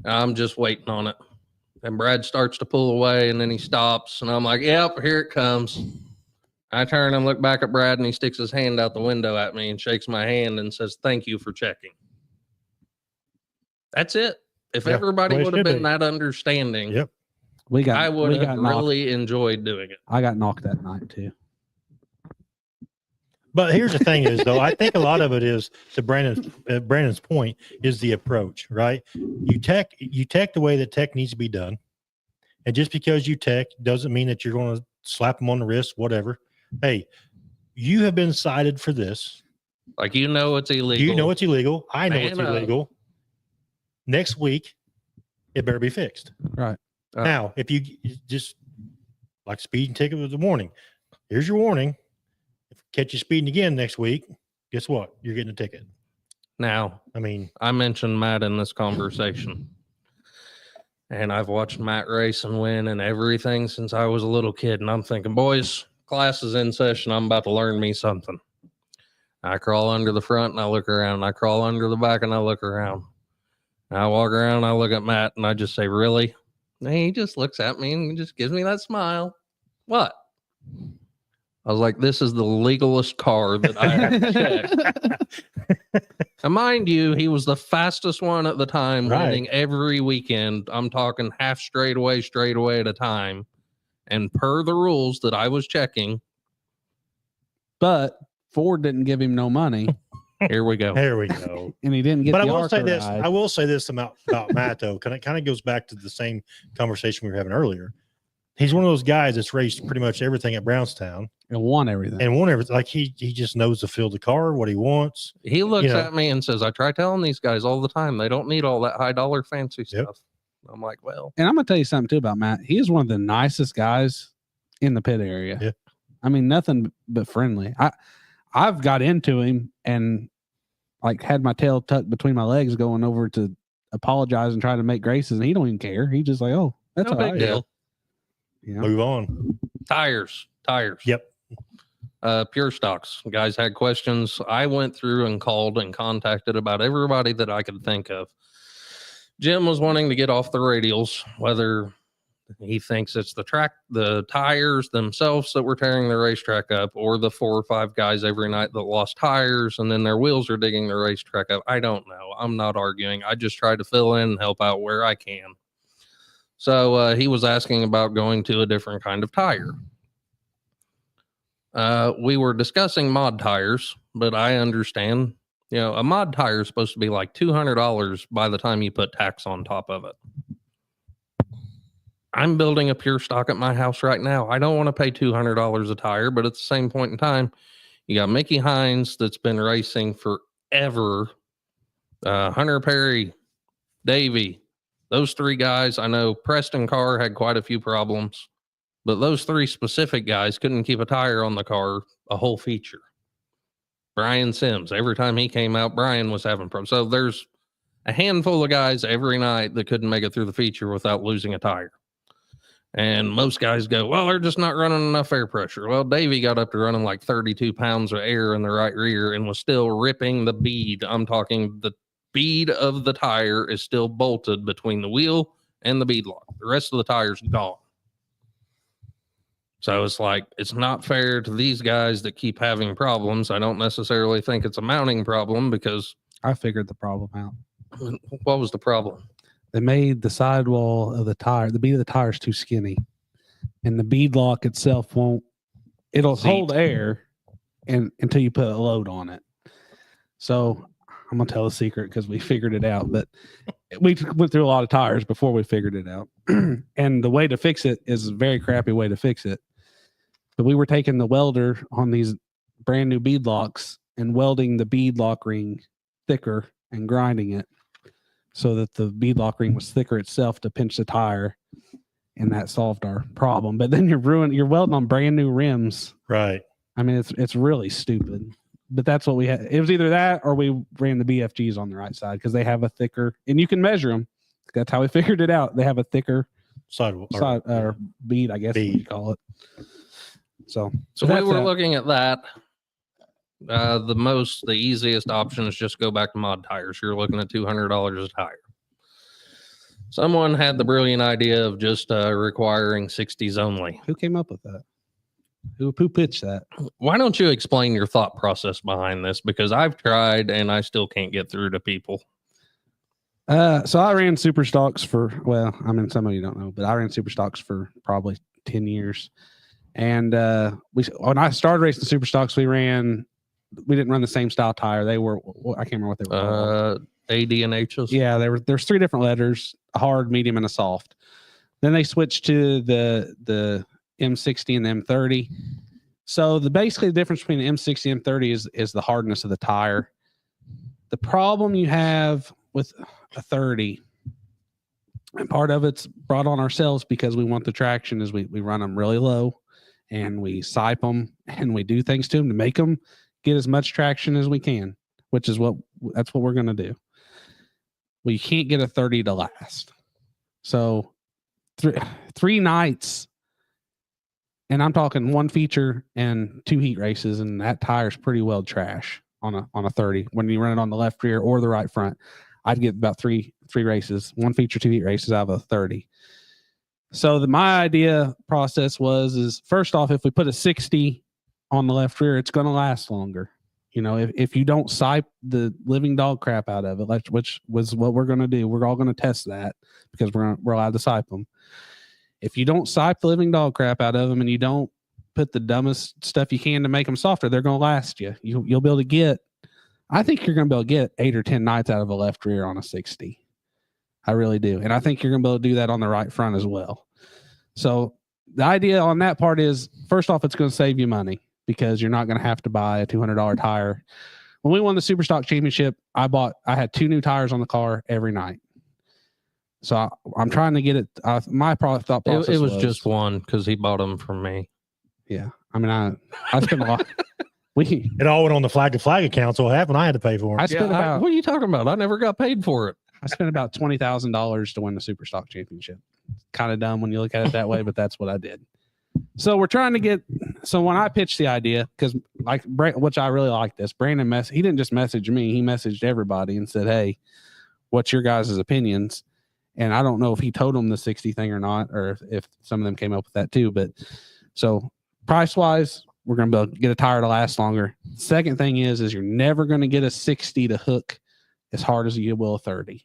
I'm just waiting on it. And Brad starts to pull away, and then he stops, and I'm like, "Yep, here it comes." I turn and look back at Brad, and he sticks his hand out the window at me and shakes my hand and says, "Thank you for checking." That's it. If Yeah, everybody well, it would have should been be. that understanding, Yep. I would have really enjoyed doing it. I got knocked that night too. But here's the thing is though, I think a lot of it is to Brandon's point is the approach, right? You tech the way that tech needs to be done. And just because you tech doesn't mean that you're going to slap them on the wrist, whatever. Hey, you have been cited for this. Like, you know, it's illegal. You know it's illegal. I know it's Man up. illegal. Next week, it better be fixed. Right. Now, if you just like speeding ticket with the warning, here's your warning. If you catch you speeding again next week, guess what? You're getting a ticket. Now, I mean, I mentioned Matt in this conversation, and I've watched Matt race and win and everything since I was a little kid. And I'm thinking, boys, class is in session. I'm about to learn me something. I crawl under the front and I look around. I crawl under the back and I look around. And I walk around and I look at Matt and I just say, "Really?" And he just looks at me and just gives me that smile. What? I was like, this is the legalest car that I have checked. And mind you, he was the fastest one at the time, Right. winning every weekend. I'm talking half straightaway at a time. And per the rules that I was checking, But Ford didn't give him no money, here we go. there we go. and he didn't get. But I the will say ARCA this. ride. I will say this about Matt though. It kind of goes back to the same conversation we were having earlier. He's one of those guys that's raced pretty much everything at Brownstown and won everything. and won everything. Like he just knows to fill the car, what he wants. He looks You know. at me and says, "I try telling these guys all the time, they don't need all that high dollar fancy Yep. stuff." I'm like, well, And I'm gonna tell you something too about Matt. He is one of the nicest guys in the pit area. Yeah. I mean, nothing but friendly. I've got into him and like had my tail tucked between my legs, going over to apologize and try to make graces, and he don't even care. He just like, "Oh, that's no all big right." deal. You know? Move on. Tires. Yep. Pure Stocks. Guys had questions. I went through and called and contacted about everybody that I could think of. Jim was wanting to get off the radials, whether he thinks it's the track, the tires themselves that were tearing the racetrack up, or the 4 or 5 guys every night that lost tires and then their wheels are digging the racetrack up. I don't know. I'm not arguing. I just try to fill in and help out where I can. So he was asking about going to a different kind of tire. We were discussing mod tires, but I understand, a mod tire is supposed to be like $200 by the time you put tax on top of it. I'm building a pure stock at my house right now. I don't want to pay $200 a tire, but at the same point in time, you got Mickey Hines that's been racing forever. Hunter Perry, Davey, those 3 guys. I know Preston Carr had quite a few problems, but those 3 specific guys couldn't keep a tire on the car a whole feature. Brian Sims, every time he came out, Brian was having problems. So there's a handful of guys every night that couldn't make it through the feature without losing a tire. And most guys go, well, they're just not running enough air pressure. Well, Davey got up to running like 32 pounds of air in the right rear and was still ripping the bead. I'm talking the bead of the tire is still bolted between the wheel and the bead lock. The rest of the tire's gone. So it's like, it's not fair to these guys that keep having problems. I don't necessarily think it's a mounting problem, because I figured the problem out. what was the problem? They made the sidewall of the tire, the bead of the tire is too skinny. and the bead lock itself won't. It'll Seat. hold air, and until you put a load on it. So I'm gonna tell a secret because we figured it out, but we went through a lot of tires before we figured it out. And the way to fix it is a very crappy way to fix it. But we were taking the welder on these brand new bead locks and welding the bead lock ring thicker and grinding it so that the bead lock ring was thicker itself to pinch the tire, and that solved our problem. But then you're welding on brand new rims. Right. I mean, it's really stupid. But that's what we had. It was either that or we ran the BFGs on the right side because they have a thicker, and you can measure them. That's how we figured it out. They have a thicker Side bead, I guess bead. you call it. So So we that's were that. looking at that. The easiest option is just go back to mod tires. You're looking at $200 a tire. Someone had the brilliant idea of just requiring 60s only. Who came up with that? Who pitched that? Why don't you explain your thought process behind this? Because I've tried and I still can't get through to people. So I ran super stocks for, well, I mean, some of you don't know, but I ran super stocks for probably 10 years. And when I started racing super stocks, we didn't run the same style tire. They were, I can't remember what they were called. AD and H's. Yeah, there's 3 different letters: a hard, medium, and a soft. Then they switched to the M60 and the M30. So basically the difference between the M60 and M30 is the hardness of the tire. The problem you have with a 30, and part of it's brought on ourselves because we want the traction, is we run them really low and we sipe them and we do things to them to make them get as much traction as we can, which is that's what we're going to do. Well, you can't get a 30 to last. So 3 nights, and I'm talking 1 feature and 2 heat races, and that tire's pretty well trash on a 30. When you run it on the left rear or the right front, I'd get about 3 races, 1 feature, 2 heat races out of a 30. So my idea process is first off, if we put a 60 on the left rear, it's going to last longer. You know, if you don't sipe the living dog crap out of it, which was what we're going to do, we're all going to test that because we're allowed to sipe them. If you don't sipe the living dog crap out of them and you don't put the dumbest stuff you can to make them softer, they're going to last you. You'll be able to get, I think you're going to be able to get 8 or 10 nights out of a left rear on a 60. I really do. And I think you're going to be able to do that on the right front as well. So the idea on that part is, first off, it's going to save you money, because you're not going to have to buy a $200 tire. When we won the Superstock Championship, I had 2 new tires on the car every night. So I'm trying to get it. My thought process It was just 1 because he bought them from me. Yeah. I mean, I spent a lot. It all went on the flag to flag account, so what happened? I had to pay for it. I spent about What are you talking about? I never got paid for it. I spent about $20,000 to win the Superstock Championship. Kind of dumb when you look at it that way, but that's what I did. So we're trying to get. So when I pitched the idea, because which I really like this, Brandon he didn't just message me; he messaged everybody and said, "Hey, what's your guys' opinions?" And I don't know if he told them the 60 thing or not, or if some of them came up with that too. But so price wise, we're going to be able to get a tire to last longer. Second thing is you're never going to get a 60 to hook as hard as you will a 30.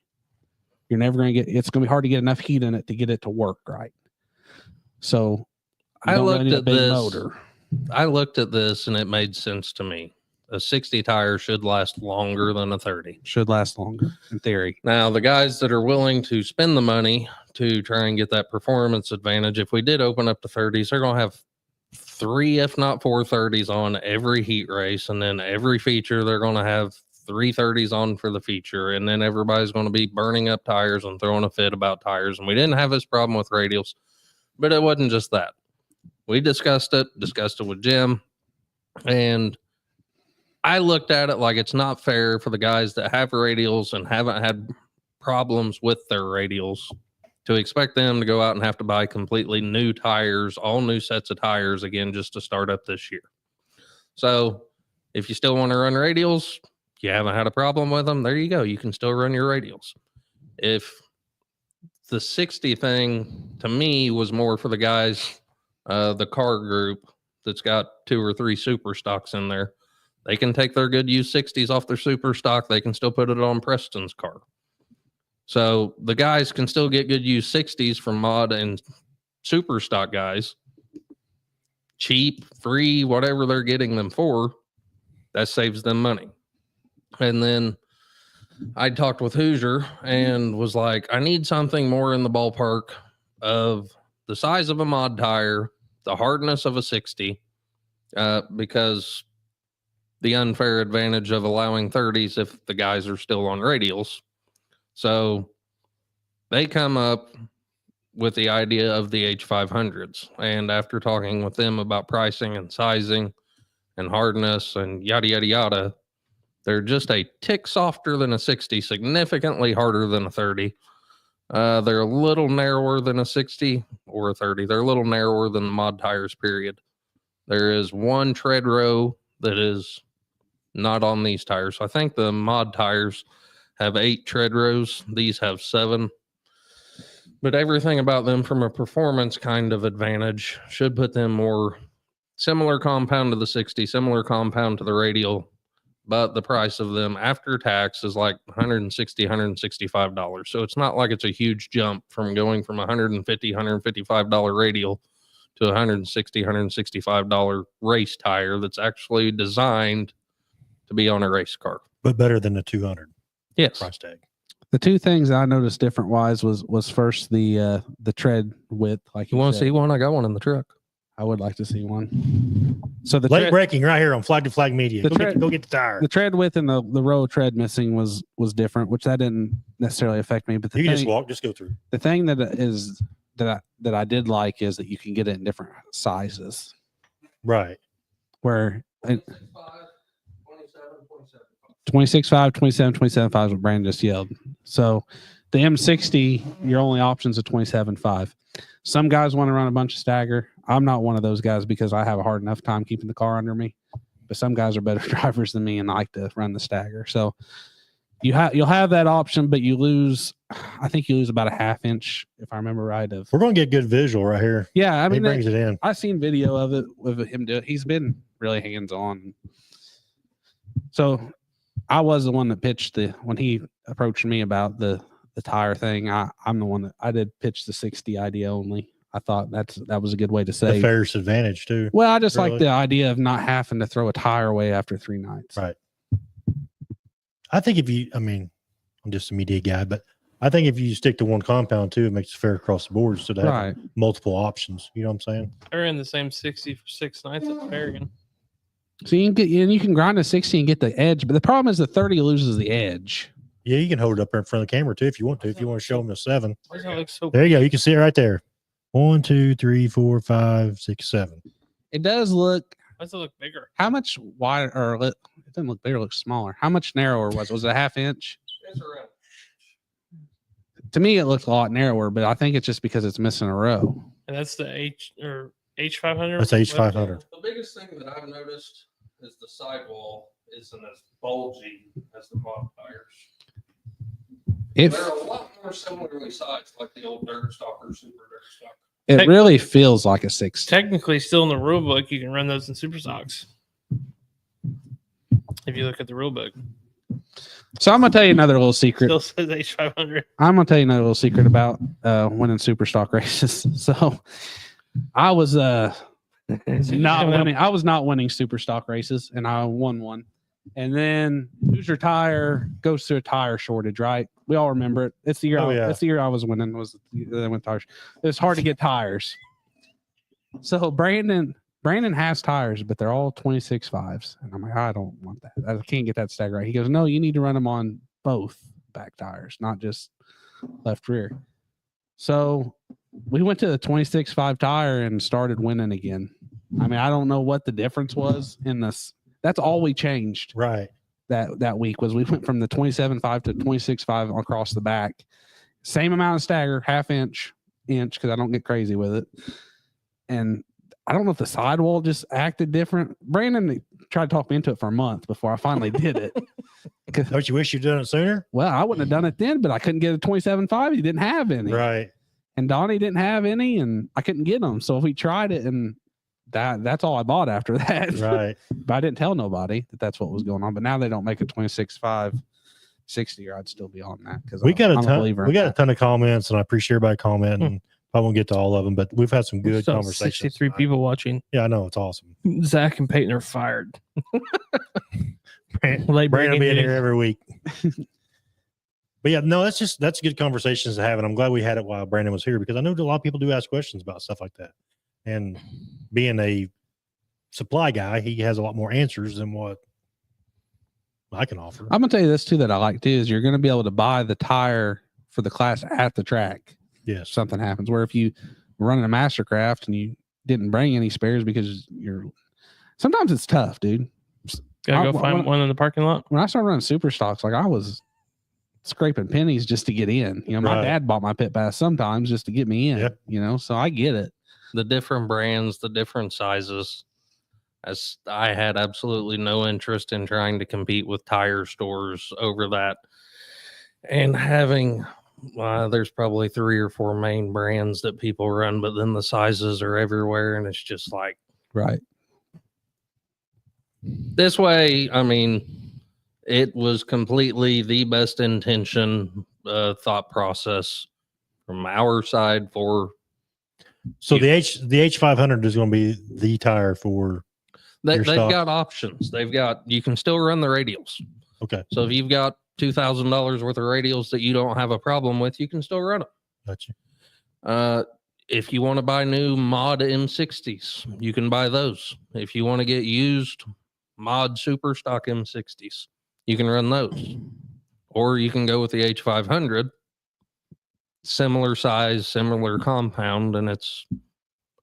You're never going to get. It's going to be hard to get enough heat in it to get it to work right. So I looked at this. Motor. I looked at this and it made sense to me. A 60 tire should last longer than a 30. Should last longer in theory. Now, the guys that are willing to spend the money to try and get that performance advantage, if we did open up the 30s, they're going to have 3, if not 4 30s on every heat race. And then every feature, they're going to have 3 30s on for the feature. And then everybody's going to be burning up tires and throwing a fit about tires. And we didn't have this problem with radials, but it wasn't just that. We discussed it with Jim, and I looked at it like it's not fair for the guys that have radials and haven't had problems with their radials to expect them to go out and have to buy completely new tires, all new sets of tires again, just to start up this year. So if you still want to run radials, you haven't had a problem with them, there you go. You can still run your radials. If the 60 thing to me was more for the guys, the car group that's got 2 or 3 super stocks in there, they can take their good used 60s off their super stock. They can still put it on Preston's car. So the guys can still get good used 60s from mod and super stock guys, cheap, free, whatever they're getting them for, that saves them money. And then I talked with Hoosier and was like, I need something more in the ballpark of the size of a mod tire, the hardness of a 60, because the unfair advantage of allowing 30s if the guys are still on radials. So they come up with the idea of the H500s. And after talking with them about pricing and sizing and hardness and yada, yada, yada, they're just a tick softer than a 60, significantly harder than a 30. They're a little narrower than a 60 or a 30. They're a little narrower than the mod tires, period. There is one tread row that is not on these tires. I think the mod tires have 8 tread rows. These have 7. But everything about them from a performance kind of advantage should put them more similar compound to the 60, similar compound to the radial. But the price of them after tax is like $160, $165. So it's not like it's a huge jump from going from $150, $155 radial to $160, $165 race tire that's actually designed to be on a race car. But better than the 200 Yes. price tag. The two things I noticed different wise was first the tread width. Like You want to said. see one? I got one in the truck. I would like to see one. So the Late tread, breaking right here on Flag to Flag Media. The Go get the tire. the tread width and the row of tread missing was different, which that didn't necessarily affect me. But the You can just thing, walk, just go through. the thing that I did like is that you can get it in different sizes. Right. Where 26.5, 27, 27.5 is what Brandon just yelled. So the M60, your only option's a 27.5. Some guys want to run a bunch of stagger. I'm not one of those guys because I have a hard enough time keeping the car under me. But some guys are better drivers than me and like to run the stagger. So you'll have that option, but I think you lose about a half inch, if I remember right. We're going to get good visual right here. Yeah, I He mean, brings it in. I've seen video of it with him do it. He's been really hands-on. So I was the one that pitched when he approached me about the tire thing. I'm the one that I did pitch the 60 idea only. I thought that was a good way to The say. fairest advantage too. Well, I just like Really? the idea of not having to throw a tire away after 3 nights. Right. I think I'm just a media guy, but I think if you stick to one compound too, it makes it fair across the board instead of having Right. multiple options. You know what I'm saying? I ran the same 60 for 6 nights at American. So you can grind a 60 and get the edge, but the problem is the 30 loses the edge. Yeah, you can hold it up there in front of the camera too if you want to. If you want to show them the 7, Why does that look so? there you go. You can see it right there. 1, 2, 3, 4, 5, 6, 7. It does look. Why does it look bigger? How much wider, or it doesn't look bigger, it looks smaller. How much narrower was it? Was it a half inch? It's around. To me, it looks a lot narrower, but I think it's just because it's missing a row. And that's the H500. That's H500. The biggest thing that I've noticed is the sidewall isn't as bulgy as the mod tires. If They're a lot more similarly sized, like the old dirt stock or super dirt stock. it really feels like a 60. Technically, still in the rule book, you can run those in super stocks. If you look at the rule book, So I'm gonna tell you another little secret. still says H500. I'm gonna tell you another little secret about winning super stock races. So I was not winning. I was not winning super stock races, and I won one. And then Hoosier Tire goes through a tire shortage, right? We all remember it. It's the year. Oh, yeah. It's the year I was winning. They went tires. It's hard to get tires. So Brandon has tires, but they're all 26.5s, and I'm like, I don't want that. I can't get that stag right. He goes, no, you need to run them on both back tires, not just left rear. So we went to the 26.5 tire and started winning again. I mean, I don't know what the difference was in this. That's all we changed Right. that week was we went from the 27.5 to 26.5 across the back. Same amount of stagger, half inch, because I don't get crazy with it. And I don't know if the sidewall just acted different. Brandon tried to talk me into it for a month before I finally did it. Don't you wish you'd done it sooner? Well, I wouldn't have done it then, but I couldn't get a 27.5. He didn't have any. Right. And Donnie didn't have any, and I couldn't get them. So we tried it, and that's all I bought after that. Right. But I didn't tell nobody that that's what was going on. But now they don't make a 26.5 60, or I'd still be on that because We got a I'm ton. believer We in got a that. ton of comments, and I appreciate everybody commenting. I won't get to all of them, but we've had some We good still have conversations. 63 tonight. people watching. Yeah, I know. It's awesome. Zach and Peyton are fired. Brandon Late being breaking here news. every week. But yeah, no, that's good conversations to have. And I'm glad we had it while Brandon was here because I know a lot of people do ask questions about stuff like that. And being a supply guy, he has a lot more answers than what I can offer. I'm gonna tell you this too that I like too is you're gonna be able to buy the tire for the class at the track if Yes. something happens. Where if you were running a Mastercraft and you didn't bring any spares because sometimes it's tough, dude. Gotta go I- find when- one in the parking lot. When I started running super stocks, like I was scraping pennies just to get in. You know, my Right. dad bought my pit pass sometimes just to get me in. Yeah. You know, so I get it. The different brands, the different sizes. As I had absolutely no interest in trying to compete with tire stores over that. And having, there's probably 3 or 4 main brands that people run, but then the sizes are everywhere. And it's just like, Right. this way, I mean, it was completely the best intention thought process from our side for So the H500 is going to be the tire for they've Your stock. got options. You can still run the radials. okay. So if you've got $2,000 worth of radials that you don't have a problem with, you can still run them. Gotcha. If you want to buy new mod M60s, you can buy those. If you want to get used mod super stock M60s, you can run those. Or you can go with the H500, similar size, similar compound, and it's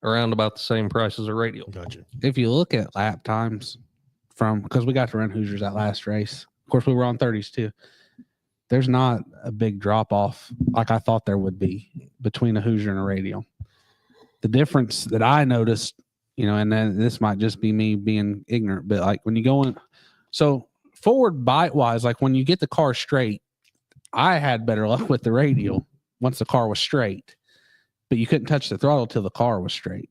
around about the same price as a radial. Gotcha. If you look at lap times because we got to run Hoosiers that last race. Of course, we were on 30s too. There's not a big drop off like I thought there would be between a Hoosier and a radial. The difference that I noticed, you know, and then this might just be me being ignorant, but like when you go in, so forward bite wise, like when you get the car straight, I had better luck with the radial once the car was straight, but you couldn't touch the throttle till the car was straight.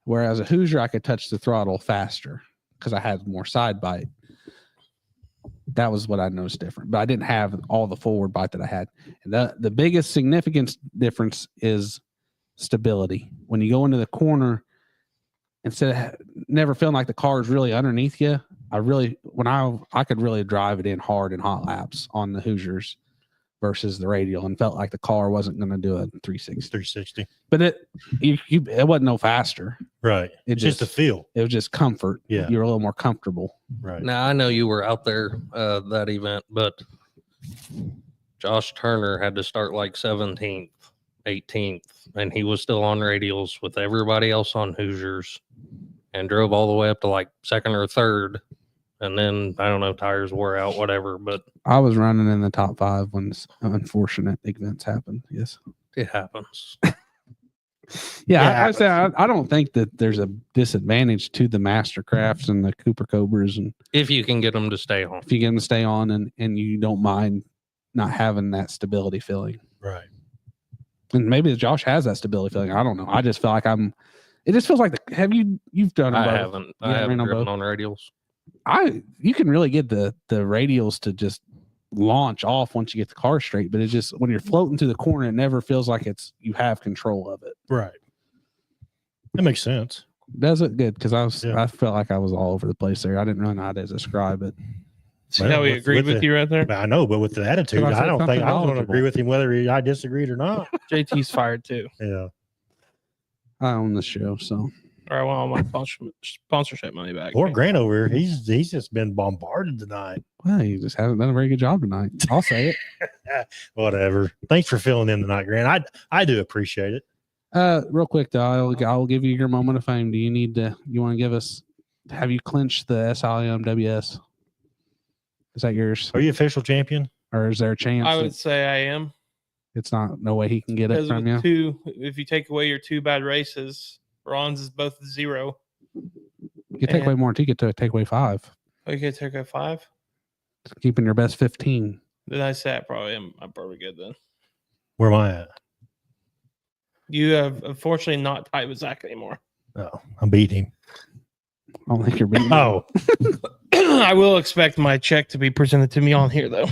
Whereas a Hoosier, I could touch the throttle faster because I had more side bite. That was what I noticed different, but I didn't have all the forward bite that I had. And the biggest significance difference is stability. When you go into the corner, instead of never feeling like the car is really underneath you, I could really drive it in hard in hot laps on the Hoosiers versus the radial and felt like the car wasn't going to do a 360. 360. But it wasn't no faster. Right. It It's just a feel. It was just comfort. Yeah. You're a little more comfortable. Right. Now I know you were out there that event, but Josh Turner had to start like 17th, 18th, and he was still on radials with everybody else on Hoosiers and drove all the way up to like second or third. And then I don't know, tires wore out, whatever, but I was running in the top 5 when unfortunate events happened. Yes. it happens. Yeah, Yeah. I don't think that there's a disadvantage to the Mastercrafts and the Cooper Cobras, and If you can get them to stay on. if you get them to stay on and you don't mind not having that stability feeling. Right. And maybe Josh has that stability feeling. I don't know. I just feel like it just feels like you've done them I both. haven't. You I haven't haven't ran on driven both? on radials. You can really get the radials to just launch off once you get the car straight, but it just when you're floating through the corner, it never feels like you have control of it. Right. That makes sense. Does it good because Yeah. I felt like I was all over the place there. I didn't really know how to describe it. See Well, how we with- agreed with with the- you right there? I know, but with the attitude, But I said I don't think something I was going to knowledgeable. agree with him whether I disagreed or not. JT's fired too. Yeah. I own the show, so Or I want all my sponsorship money back. Poor Grant over here. He's just been bombarded tonight. well, you just haven't done a very good job tonight. I'll say it. Whatever. Thanks for filling in tonight, Grant. I do appreciate it. Real quick though, I'll give you your moment of fame. Do you want to give us? Have you clinched the SIMWS? Is that yours, Are you official champion? or is there a chance I that would say I am. it's not? No way he can get it Because from with you. if you take away your 2 bad races, Ron's is both 0. You can take away more. You get to take away 5, Okay, take away 5. keeping your best 15. Then I say I'm probably good then. Where am I at? You have unfortunately not tied with Zach anymore. Oh, I beat him. I don't think you're beating. Oh, I will expect my check to be presented to me on here though.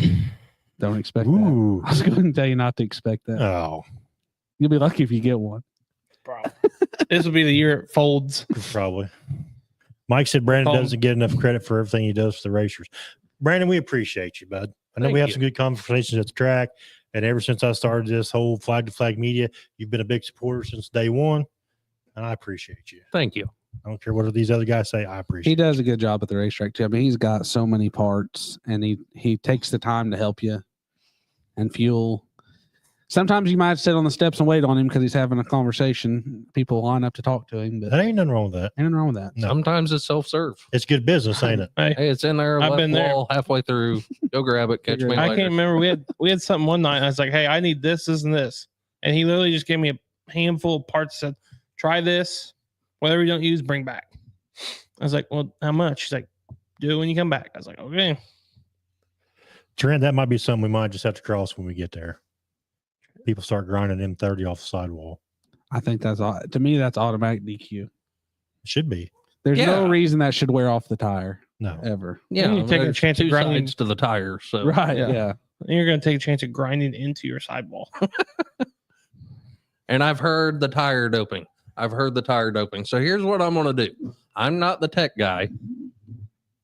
Don't expect that. ooh. I was going to tell you not to expect that. Oh, You'll be lucky if you get one. Bro, this will be the year it folds. Probably. Mike said Brandon Phone. doesn't get enough credit for everything he does for the racers. Brandon, we appreciate you, bud. I know Thank we have you. some good conversations at the track. And ever since I started this whole flag to flag media, you've been a big supporter since day one. And I appreciate you. Thank you. I don't care what these other guys say. I appreciate He does a good job at the racetrack too. I mean, he's got so many parts, and he takes the time to help you and fuel. Sometimes you might sit on the steps and wait on him because he's having a conversation. People line up to talk to him, but That ain't nothing wrong with that. ain't nothing wrong with that. No. Sometimes it's self-serve. It's good business, ain't it? Hey, Hey, it's in there. I've Left been there. wall, halfway through. Go grab it. Catch me I I later. can't remember. We had something one night. And I was like, "Hey, I need this, and this," and he literally just gave me a handful of parts. Said, "Try this. Whatever you don't use, bring back." I was like, "Well, how much?" She's like, "Do it when you come back." I was like, "Okay." Trent, that might be something we might just have to cross when we get there. People start grinding M30 off the sidewall. I think to me that's automatic DQ. It should be. There's no Yeah. reason that should wear off the tire No. ever. Yeah, You take a there's chance at two grinding. sides to the tire. So Right? Yeah. Yeah. And you're going to take a chance of grinding into your sidewall. And I've heard the tire doping. So here's what I'm going to do. I'm not the tech guy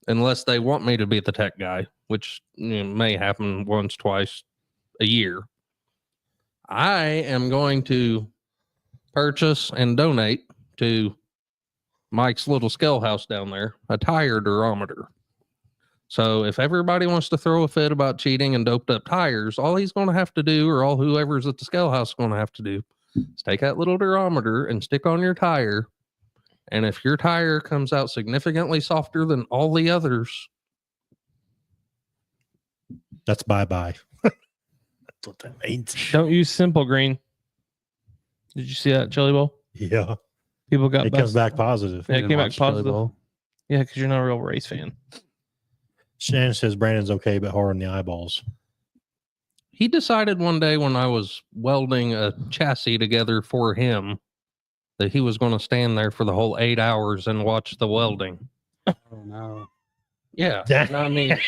unless they want me to be the tech guy, which may happen once, twice a year. I am going to purchase and donate to Mike's little scale house down there a tire durometer. So if everybody wants to throw a fit about cheating and doped up tires, all he's going to have to do, or all whoever's at the scale house is going to have to do, is take that little durometer and stick on your tire. And if your tire comes out significantly softer than all the others, That's bye-bye. That's what that means. Don't use Simple Green. Did you see that Jelly Bowl? Yeah. People got It comes busted. back positive. Yeah, it Didn't came back watch Jelly positive. Bowl. Yeah, because you're not a real race fan. Shannon says Brandon's okay, but hard on the eyeballs. he decided one day when I was welding a chassis together for him that he was going to stand there for the whole 8 hours and watch the welding. Oh no. Yeah. And I mean,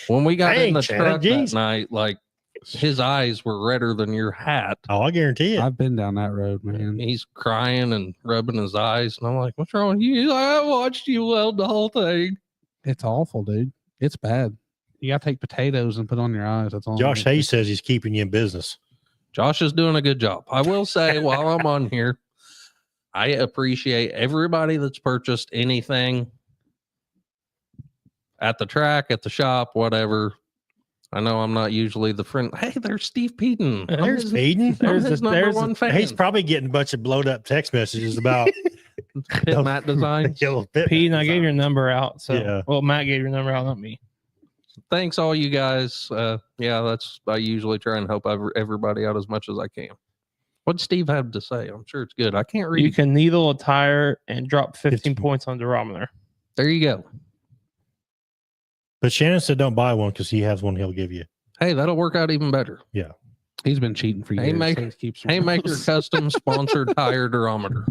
when we got in the Dang, Shannon, truck geez. that night, like his eyes were redder than your hat. Oh, I guarantee it. I've been down that road, man. He's crying and rubbing his eyes. And I'm like, what's wrong with you? He's like, I watched you weld the whole thing. It's awful, dude. It's bad. You gotta take potatoes and put on your eyes. That's all. Josh Hayes says he's keeping you in business. Josh is doing a good job. I will say while I'm on here, I appreciate everybody that's purchased anything at the track, at the shop, whatever. I know I'm not usually the friend. Hey, there's Steve Peden. There's Peden. There's There's his a- number there's a- one fan. He's probably getting a bunch of blowed up text messages about Pit Mat Designs. Yellow Pit. Pete and I gave your number out. So, Yeah. well, Matt gave your number out, not me. Thanks, all you guys. Yeah, I usually try and help everybody out as much as I can. What'd Steve have to say? I'm sure it's good. I can't read. You can needle a tire and drop 15 15. points on the durometer. There you go. But Shannon said don't buy one because he has one he'll give you. Hey, that'll work out even better. He's been cheating for years. Haymaker- so he keeps Haymaker Custom sponsored tire durometer.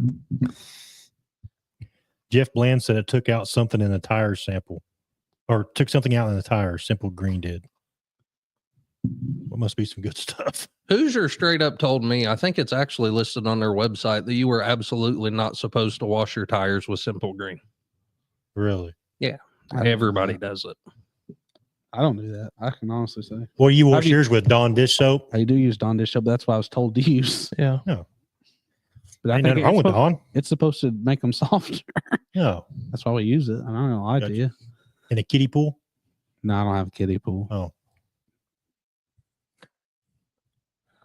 Jeff Bland said it took out something in the tire sample, or took something out in the tire. Simple Green did. What must be some good stuff. Hoosier straight up told me, I think it's actually listed on their website, that you were absolutely not supposed to wash your tires with Simple Green. Really? Everybody does it. I don't do that. I can honestly say Well, you wash do you- yours with Dawn dish soap. I do use Dawn dish soap. That's what I was told to use. Yeah. But I Ain't think nothing wrong with Dawn. it's supposed to make them softer. No. That's why we use it. I'm not gonna lie to Gotcha. you. In a kiddie pool. No, I don't have a kiddie pool. Oh.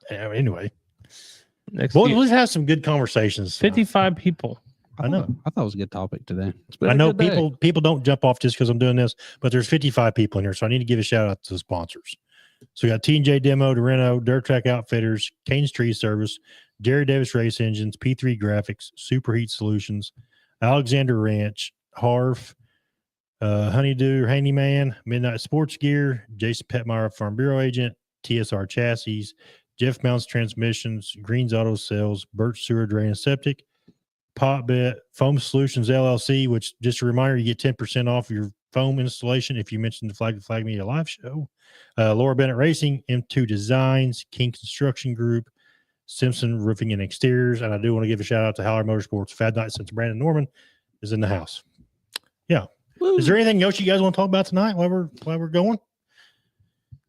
Anyway, Next well, year. let's have some good conversations. 55 people. I know. I thought it was a good topic today. It's been I a know good day. people don't jump off just because I'm doing this, but there's 55 people in here, so I need to give a shout out to the sponsors. So we got T&J Demo, Doreno, Dirt Track Outfitters, Kane's Tree Service, Jerry Davis Race Engines, P3 Graphics, Superheat Solutions, Alexander Ranch, Harf, Honeydew Handyman, Midnight Sports Gear, Jason Petmeyer, Farm Bureau Agent, TSR Chassis, Jeff Mounts Transmissions, Greens Auto Sales, Birch Sewer Drain and Septic, Potbet, Foam Solutions LLC, which just a reminder, you get 10% off your foam installation if you mention the Flag to Flag Media live show. Laura Bennett Racing, M2 Designs, King Construction Group, Simpson Roofing and Exteriors. And I do want to give a shout out to Howard Motorsports. Fad Night since Brandon Norman is in the house. Is there anything else you guys want to talk about tonight while we're going?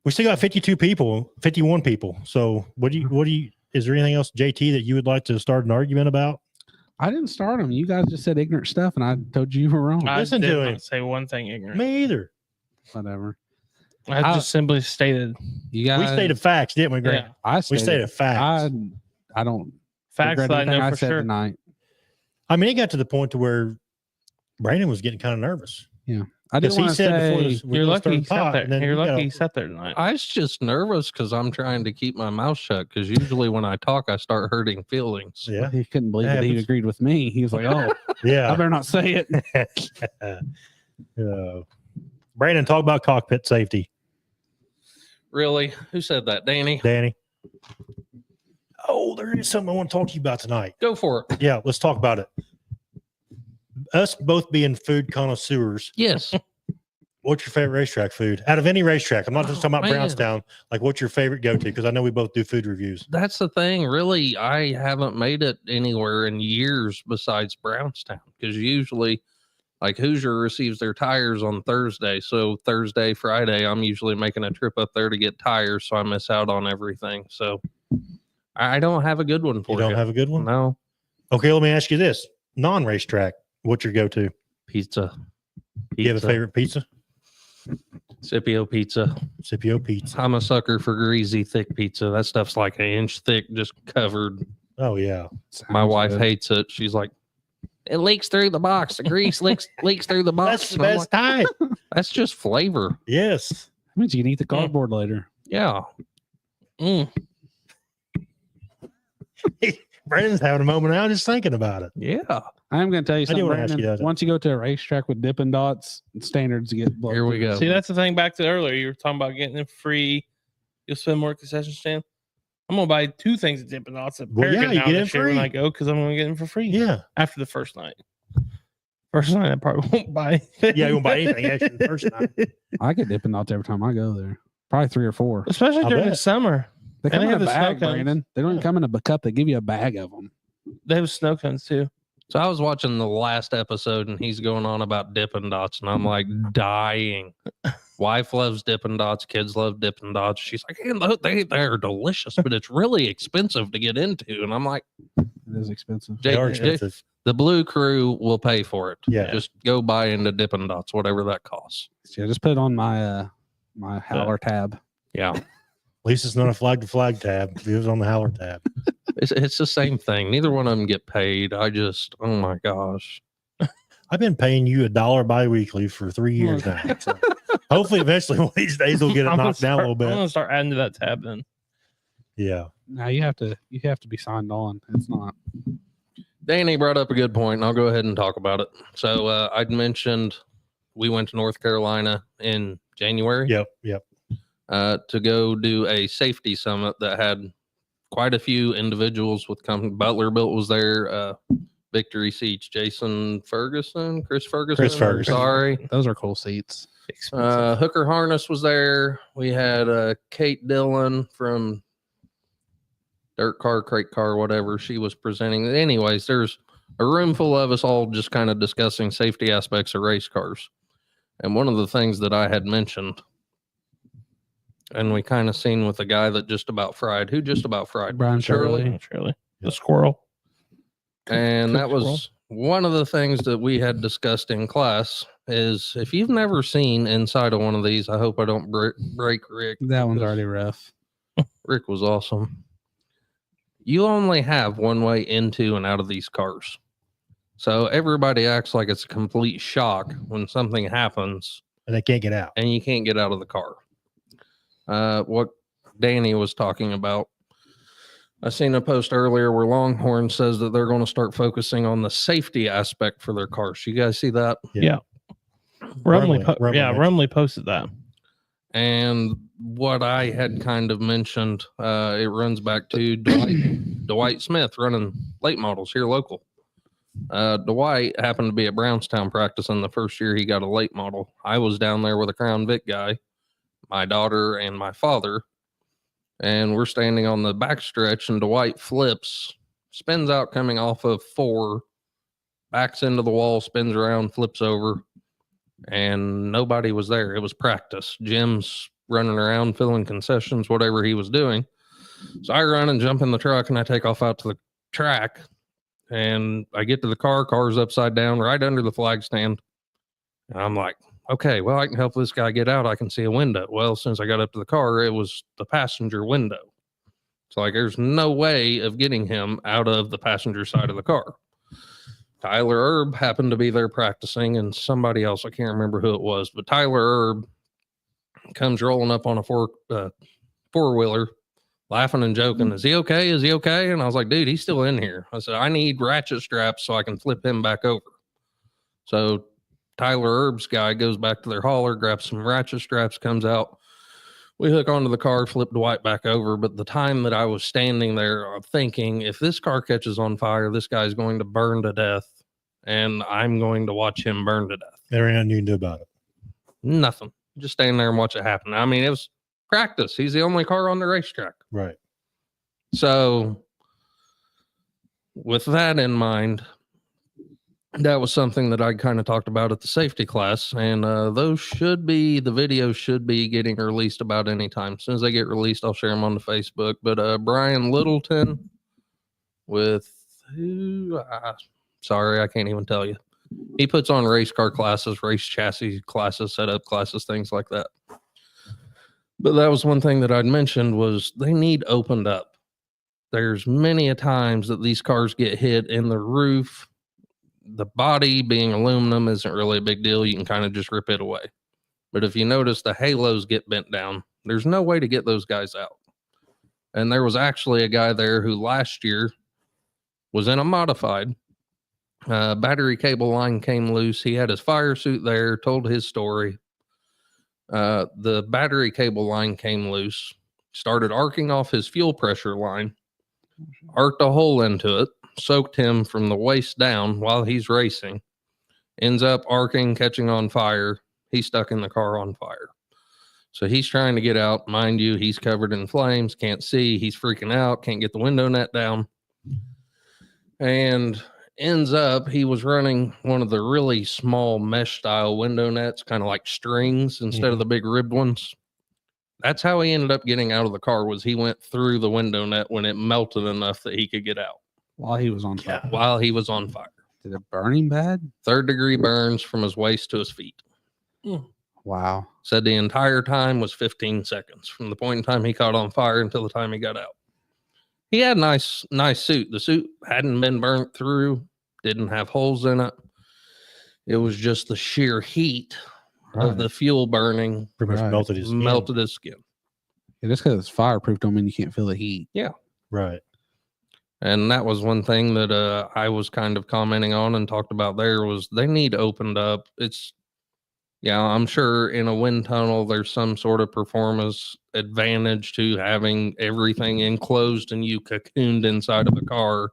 We still got 51 people. So is there anything else, JT, that you would like to start an argument about? I didn't start them. You guys just said ignorant stuff, and I told you were wrong. I Listen did to not him. say one thing ignorant. Me either. Whatever. I just simply stated You guys. We stated facts, didn't we, Grant? yeah, I We stated, stated facts. I don't facts regret that I anything know I for said sure. tonight. I mean, it got to the point to where Brandon was getting kind of nervous. I Because didn't he want to said before say. this, we're You're gonna lucky start he the sat pot, there. and then You're you lucky gotta- he sat there tonight. I was just nervous because I'm trying to keep my mouth shut because usually when I talk, I start hurting feelings. Yeah. He couldn't believe That that he happens. agreed with me. He was like, "Oh, I Yeah. better not say it." Brandon, talk about cockpit safety. Really? Who said that? Danny? Danny. Oh, there is something I want to talk to you about tonight. Go for it. Yeah, let's talk about it. Us both being food connoisseurs, Yes. what's your favorite racetrack food? Out of any racetrack, I'm not just talking about Man. Brownstown. Like, what's your favorite go-to? Because I know we both do food reviews. That's the thing. Really, I haven't made it anywhere in years besides Brownstown because usually, like Hoosier receives their tires on Thursday. So Thursday, Friday, I'm usually making a trip up there to get tires. So I miss out on everything. So I don't have a good one for You you. don't have a good one? No. Okay, let me ask you this. Non-racetrack, what's your go-to? Pizza. You have a favorite pizza? Scipio pizza. Scipio pizza. I'm a sucker for greasy, thick pizza. That stuff's like an inch thick, just covered. Oh, yeah. My Sounds wife good. hates it. She's like, it leaks through the box. The grease leaks through the box. That's the And I'm best time. like, that's just flavor. Yes. That means you can eat the cardboard later. Yeah. Mm. Brandon's having a moment now just thinking about it. Yeah. I'm going to tell you I do something. wanna ask you Brandon. that. Once you go to a racetrack with Dippin' Dots, standards get blown. Here we go. See, that's the thing back to earlier. You were talking about getting it free. You'll spend more at concession stand. I'm gonna buy 2 things at Dippin' Dots at Well, yeah, Paragon you now get it this year when free. I go because I'm gonna get them for free. Yeah. After the first night. First night I probably won't buy anything. Yeah, you won't buy anything after the first night. I get Dippin' Dots every time I go there. Probably 3 or 4. Especially I during the bet. summer. They come they in a have the snow bag, cones. Brandon. They don't even Yeah. come in a cup. They give you a bag of them. They have snow cones too. So I was watching the last episode and he's going on about Dippin' Dots and I'm like dying. Wife loves Dippin' Dots. Kids love Dippin' Dots. She's like, hey, they're delicious, but it's really expensive to get into. And I'm like, It is expensive. They are Jake, expensive. the Blue Crew will pay for it. Yeah. Just go buy into Dippin' Dots, whatever that costs. Yeah, just put it on my my Howler tab. Yeah. At least it's not a flag to flag tab. It was on the Howler tab. It's the same thing. Neither one of them get paid. I just, oh my gosh. I've been paying you $1 bi-weekly for 3 years now. So hopefully, eventually, one of these days we'll get it I'm gonna knocked down a little I'm bit. gonna start adding to that tab then. Yeah. Now you have to be signed on. It's not. Danny brought up a good point, and I'll go ahead and talk about it. So I'd mentioned we went to North Carolina in January Yep. Yep. to go do a safety summit that had quite a few individuals with Butler Built was there. Victory Seats, Jason Ferguson, Chris Ferguson. Chris Ferguson. Sorry. Those are cool seats. Expensive. Hooker Harness was there. We had Kate Dillon from Dirt Car, Crate Car, whatever. She was presenting. Anyways, there's a room full of us all just kind of discussing safety aspects of race cars. And one of the things that I had mentioned, and we kind of seen with the guy that just about fried. Who just about fried? Brian Shirley. Shirley. The squirrel. And that Cook was one of the things that we had discussed in class is if you've never seen inside of one of these, I hope I don't break Rick. That one's because already rough. Rick was awesome. You only have one way into and out of these cars. So everybody acts like it's a complete shock when something happens And they can't get out. and you can't get out of the car. What Danny was talking about, I seen a post earlier where Longhorn says that they're going to start focusing on the safety aspect for their cars. You guys see that? Yeah. Rumley Rumley posted that. And what I had kind of mentioned, it runs back to Dwight Smith running late models here local. Dwight happened to be at Brownstown practicing the first year he got a late model. I was down there with a Crown Vic guy, my daughter and my father. And we're standing on the back stretch, and Dwight flips, spins out coming off of 4, backs into the wall, spins around, flips over, and nobody was there. It was practice. Jim's running around filling concessions, whatever he was doing. So I run and jump in the truck, and I take off out to the track, and I get to the car's upside down right under the flag stand. And I'm like, okay, well, I can help this guy get out. I can see a window. Well, since I got up to the car, it was the passenger window. So like, there's no way of getting him out of the passenger side of the car. Tyler Erb happened to be there practicing, and somebody else, I can't remember who it was, but Tyler Erb comes rolling up on a four-wheeler, laughing and joking. Is he okay? Is he okay? And I was like, dude, he's still in here. I said, I need ratchet straps so I can flip him back over. So Tyler Erb's guy goes back to their hauler, grabs some ratchet straps, comes out. We hook onto the car, flip Dwight back over. But the time that I was standing there, I'm thinking, if this car catches on fire, this guy's going to burn to death, and I'm going to watch him burn to death. There ain't nothing you can do about it. Nothing. Just stand there and watch it happen. I mean, it was practice. He's the only car on the racetrack. Right. So with that in mind, that was something that I kind of talked about at the safety class, and the videos should be getting released about any time. As soon as they get released, I'll share them on the Facebook. But Brian Littleton with who? Sorry, I can't even tell you. He puts on race car classes, race chassis classes, setup classes, things like that. But that was one thing that I'd mentioned was they need opened up. There's many a times that these cars get hit in the roof. The body being aluminum isn't really a big deal. You can kind of just rip it away. But if you notice the halos get bent down, there's no way to get those guys out. And there was actually a guy there who last year was in a modified. Battery cable line came loose. He had his fire suit there, told his story. The battery cable line came loose, started arcing off his fuel pressure line, arced a hole into it, soaked him from the waist down while he's racing, ends up arcing, catching on fire. He's stuck in the car on fire. So he's trying to get out. Mind you, he's covered in flames, can't see. He's freaking out, can't get the window net down. And ends up, he was running one of the really small mesh style window nets, kind of like strings instead of the big ribbed ones. That's how he ended up getting out of the car, was he went through the window net when it melted enough that he could get out. While he was on fire. While he was on fire. Did it burn him bad? 3rd-degree burns from his waist to his feet. Wow. Said the entire time was 15 seconds from the point in time he caught on fire until the time he got out. He had a nice suit. The suit hadn't been burnt through, didn't have holes in it. It was just the sheer heat of the fuel burning Pretty much melted his skin. melted his skin. Yeah, just because it's fireproof don't mean you can't feel the heat. Right. And that was one thing that I was kind of commenting on and talked about there was they need opened up. I'm sure in a wind tunnel, there's some sort of performance advantage to having everything enclosed and you cocooned inside of a car.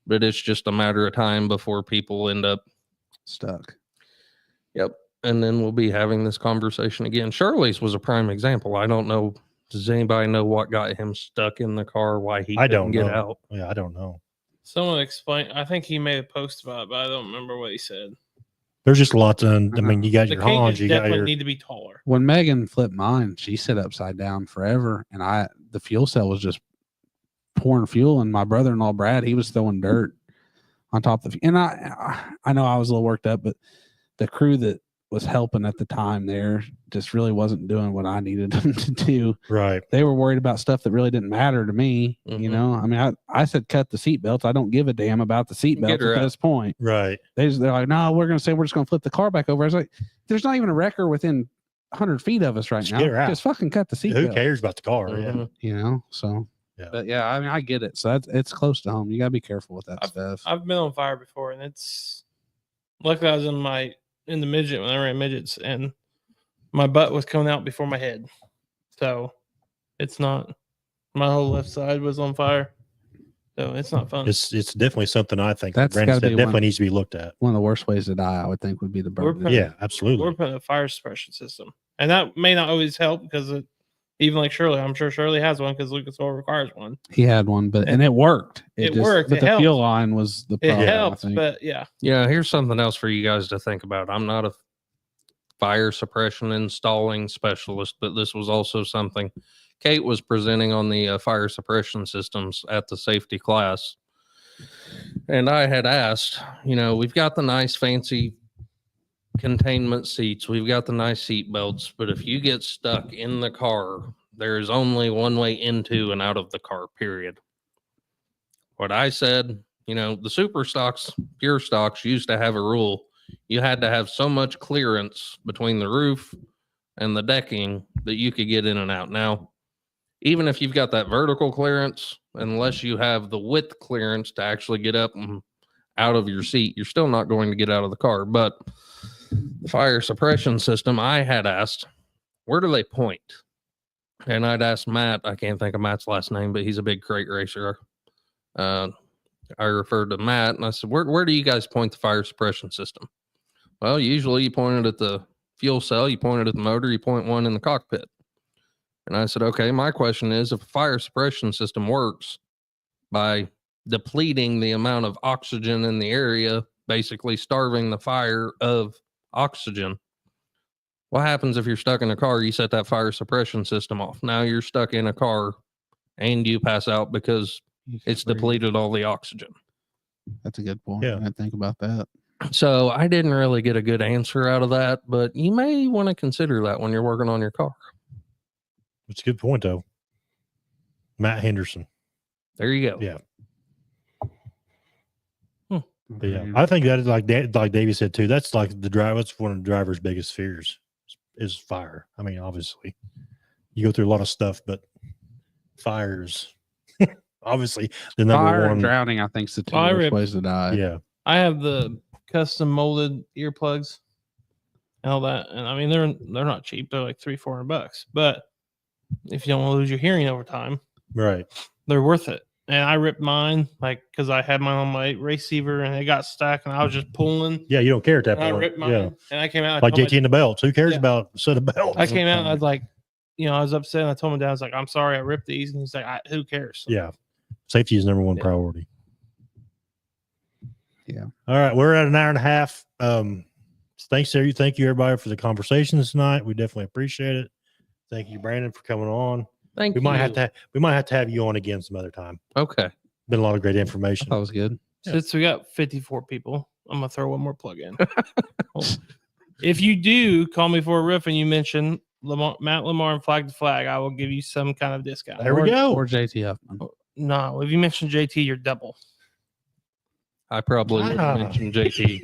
But it's just a matter of time before people end up Stuck. Yep. And then we'll be having this conversation again. Shirley's was a prime example. I don't know. Does anybody know what got him stuck in the car? Why he couldn't get out? Yeah, I don't know. Someone explain. I think he made a post about it, but I don't remember what he said. There's just a lot to. I mean, you got The your Hans, cages you got definitely your. need to be taller. When Megan flipped mine, she sat upside down forever, and the fuel cell was just pouring fuel, and my brother-in-law Brad, he was throwing dirt on top of the. And I know I was a little worked up, but the crew that was helping at the time there just really wasn't doing what I needed them to do. Right. They were worried about stuff that really didn't matter to me. You know, I mean, I said cut the seatbelts. I don't give a damn about the seatbelts at this point. Right. They're like, no, we're just going to flip the car back over. I was like, there's not even a wrecker within 100 feet of us right Just now. get her out. Just fucking cut the seatbelt. Who cares about the car? Yeah. You know, so. Yeah. But yeah, I mean, I get it. So it's close to home. You got to be careful with that stuff. I've been on fire before, and it's luckily I was in the midget when I ran midgets, and my butt was coming out before my head. So it's not, my whole left side was on fire. So it's not fun. It's definitely something I think That's Brandon gotta said be definitely needs to be looked at. One of the worst ways to die, I would think, would be the burn. We're to Yeah, death. absolutely. We're putting a fire suppression system, and that may not always help because Even like Shirley, I'm sure Shirley has one because Lucas Oil requires one. He had one, but and it worked. It worked, but it the helped. fuel line was the It problem. I helps, think. but yeah, Yeah, here's something else for you guys to think about. I'm not a fire suppression installing specialist, but this was also something Kate was presenting on the fire suppression systems at the safety class. And I had asked, we've got the nice fancy containment seats, we've got the nice seat belts, but if you get stuck in the car, there is only one way into and out of the car, period. What I said, the super stocks, pure stocks used to have a rule. You had to have so much clearance between the roof and the decking that you could get in and out. Now, even if you've got that vertical clearance, unless you have the width clearance to actually get up and out of your seat, you're still not going to get out of the car. But the fire suppression system, I had asked, where do they point? And I'd asked Matt, I can't think of Matt's last name, but he's a big crate racer. I referred to Matt and I said, where do you guys point the fire suppression system? Well, usually you point it at the fuel cell, you point it at the motor, you point one in the cockpit. And I said, okay, my question is, if a fire suppression system works by depleting the amount of oxygen in the area, basically starving the fire of oxygen, what happens if you're stuck in a car? You set that fire suppression system off. Now you're stuck in a car and you pass out because it's depleted all the oxygen. That's a good point. Yeah. I didn't think about that. So I didn't really get a good answer out of that, but you may want to consider that when you're working on your car. It's a good point, though. Matt Henderson. There you go. Yeah. But yeah, Okay. I think that is like Davey said too. That's like that's one of the driver's biggest fears is fire. I mean, obviously, you go through a lot of stuff, but fires, obviously, the number Fire and one. drowning, I think, is the two Fire worst rip- ways to die. Yeah, I have the custom molded earplugs and all that, and I mean they're not cheap. They're like $300-400, but if you don't want to lose your hearing over time, right. they're worth it. And I ripped mine because I had mine on my receiver and it got stuck, and I was just pulling. Yeah, you don't care at that And I point. ripped mine, Yeah, and I came out. like JT and the belts. Who cares Yeah. about a set of belts? I came out, and I was like, I was upset. And I told my dad, I was like, I'm sorry, I ripped these, and he's like, who cares? Yeah, safety is number one Yeah. priority. Yeah. All right, we're at an hour and a half. Thank you everybody for the conversations tonight. We definitely appreciate it. Thank you, Brandon, for coming on. Thank We you. might have to have you on again some other time. Okay. Been a lot of great information. That was good. Yeah. Since we got 54 people, I'm gonna throw one more plug in. If you do call me for a roof and you mention Matt Lamar and Flag to Flag, I will give you some kind of discount. There we go. Or JT Huffman. No, if you mention JT, you're double. I probably would Ah. mention JT.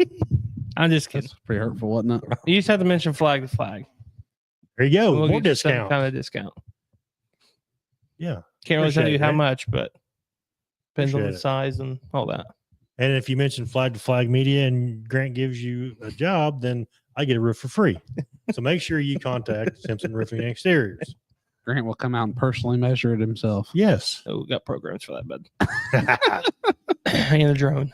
I'm just kidding. That's pretty hurtful, wasn't it? You just have to mention Flag to Flag. There you go. We'll More get you some discount. kind of discount. Yeah. Can't really tell Appreciate you it, how man. much, but depends on Appreciate the it. size and all that. And if you mention Flag to Flag Media and Grant gives you a job, then I get a roof for free. So make sure you contact Simpson Roofing and Exteriors. Grant will come out and personally measure it himself. Yes. So we got programs for that, bud. And a drone.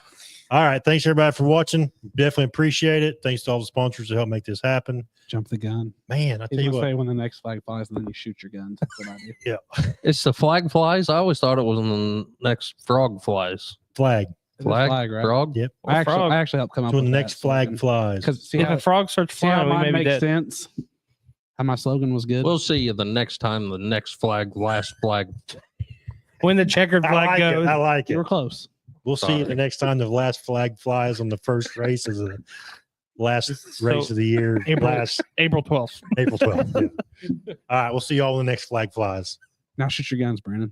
All right. Thanks everybody for watching. Definitely appreciate it. Thanks to all the sponsors that help make this happen. Jump the gun. Man, I tell He's you gonna what. say when the next flag flies, and then you shoot your guns. That's what I do. It's the flag flies. I always thought it was the next frog flies. Flag. It's a Flag, right? frog. Yep. I frog. actually helped come up That's when with the next flag flies. Because see If how, a frog starts see how flying, we mine may be makes dead. sense. How my slogan was good. We'll see you the next time the next flag, last flag. When the checkered I flag like goes, it. I like you it. were close. We'll see you the next time the last flag flies on the first race of the last So, race of the year. April- Last April 12th. April 12th. Yeah. All right. We'll see you all when the next flag flies. Now shoot your guns, Brandon.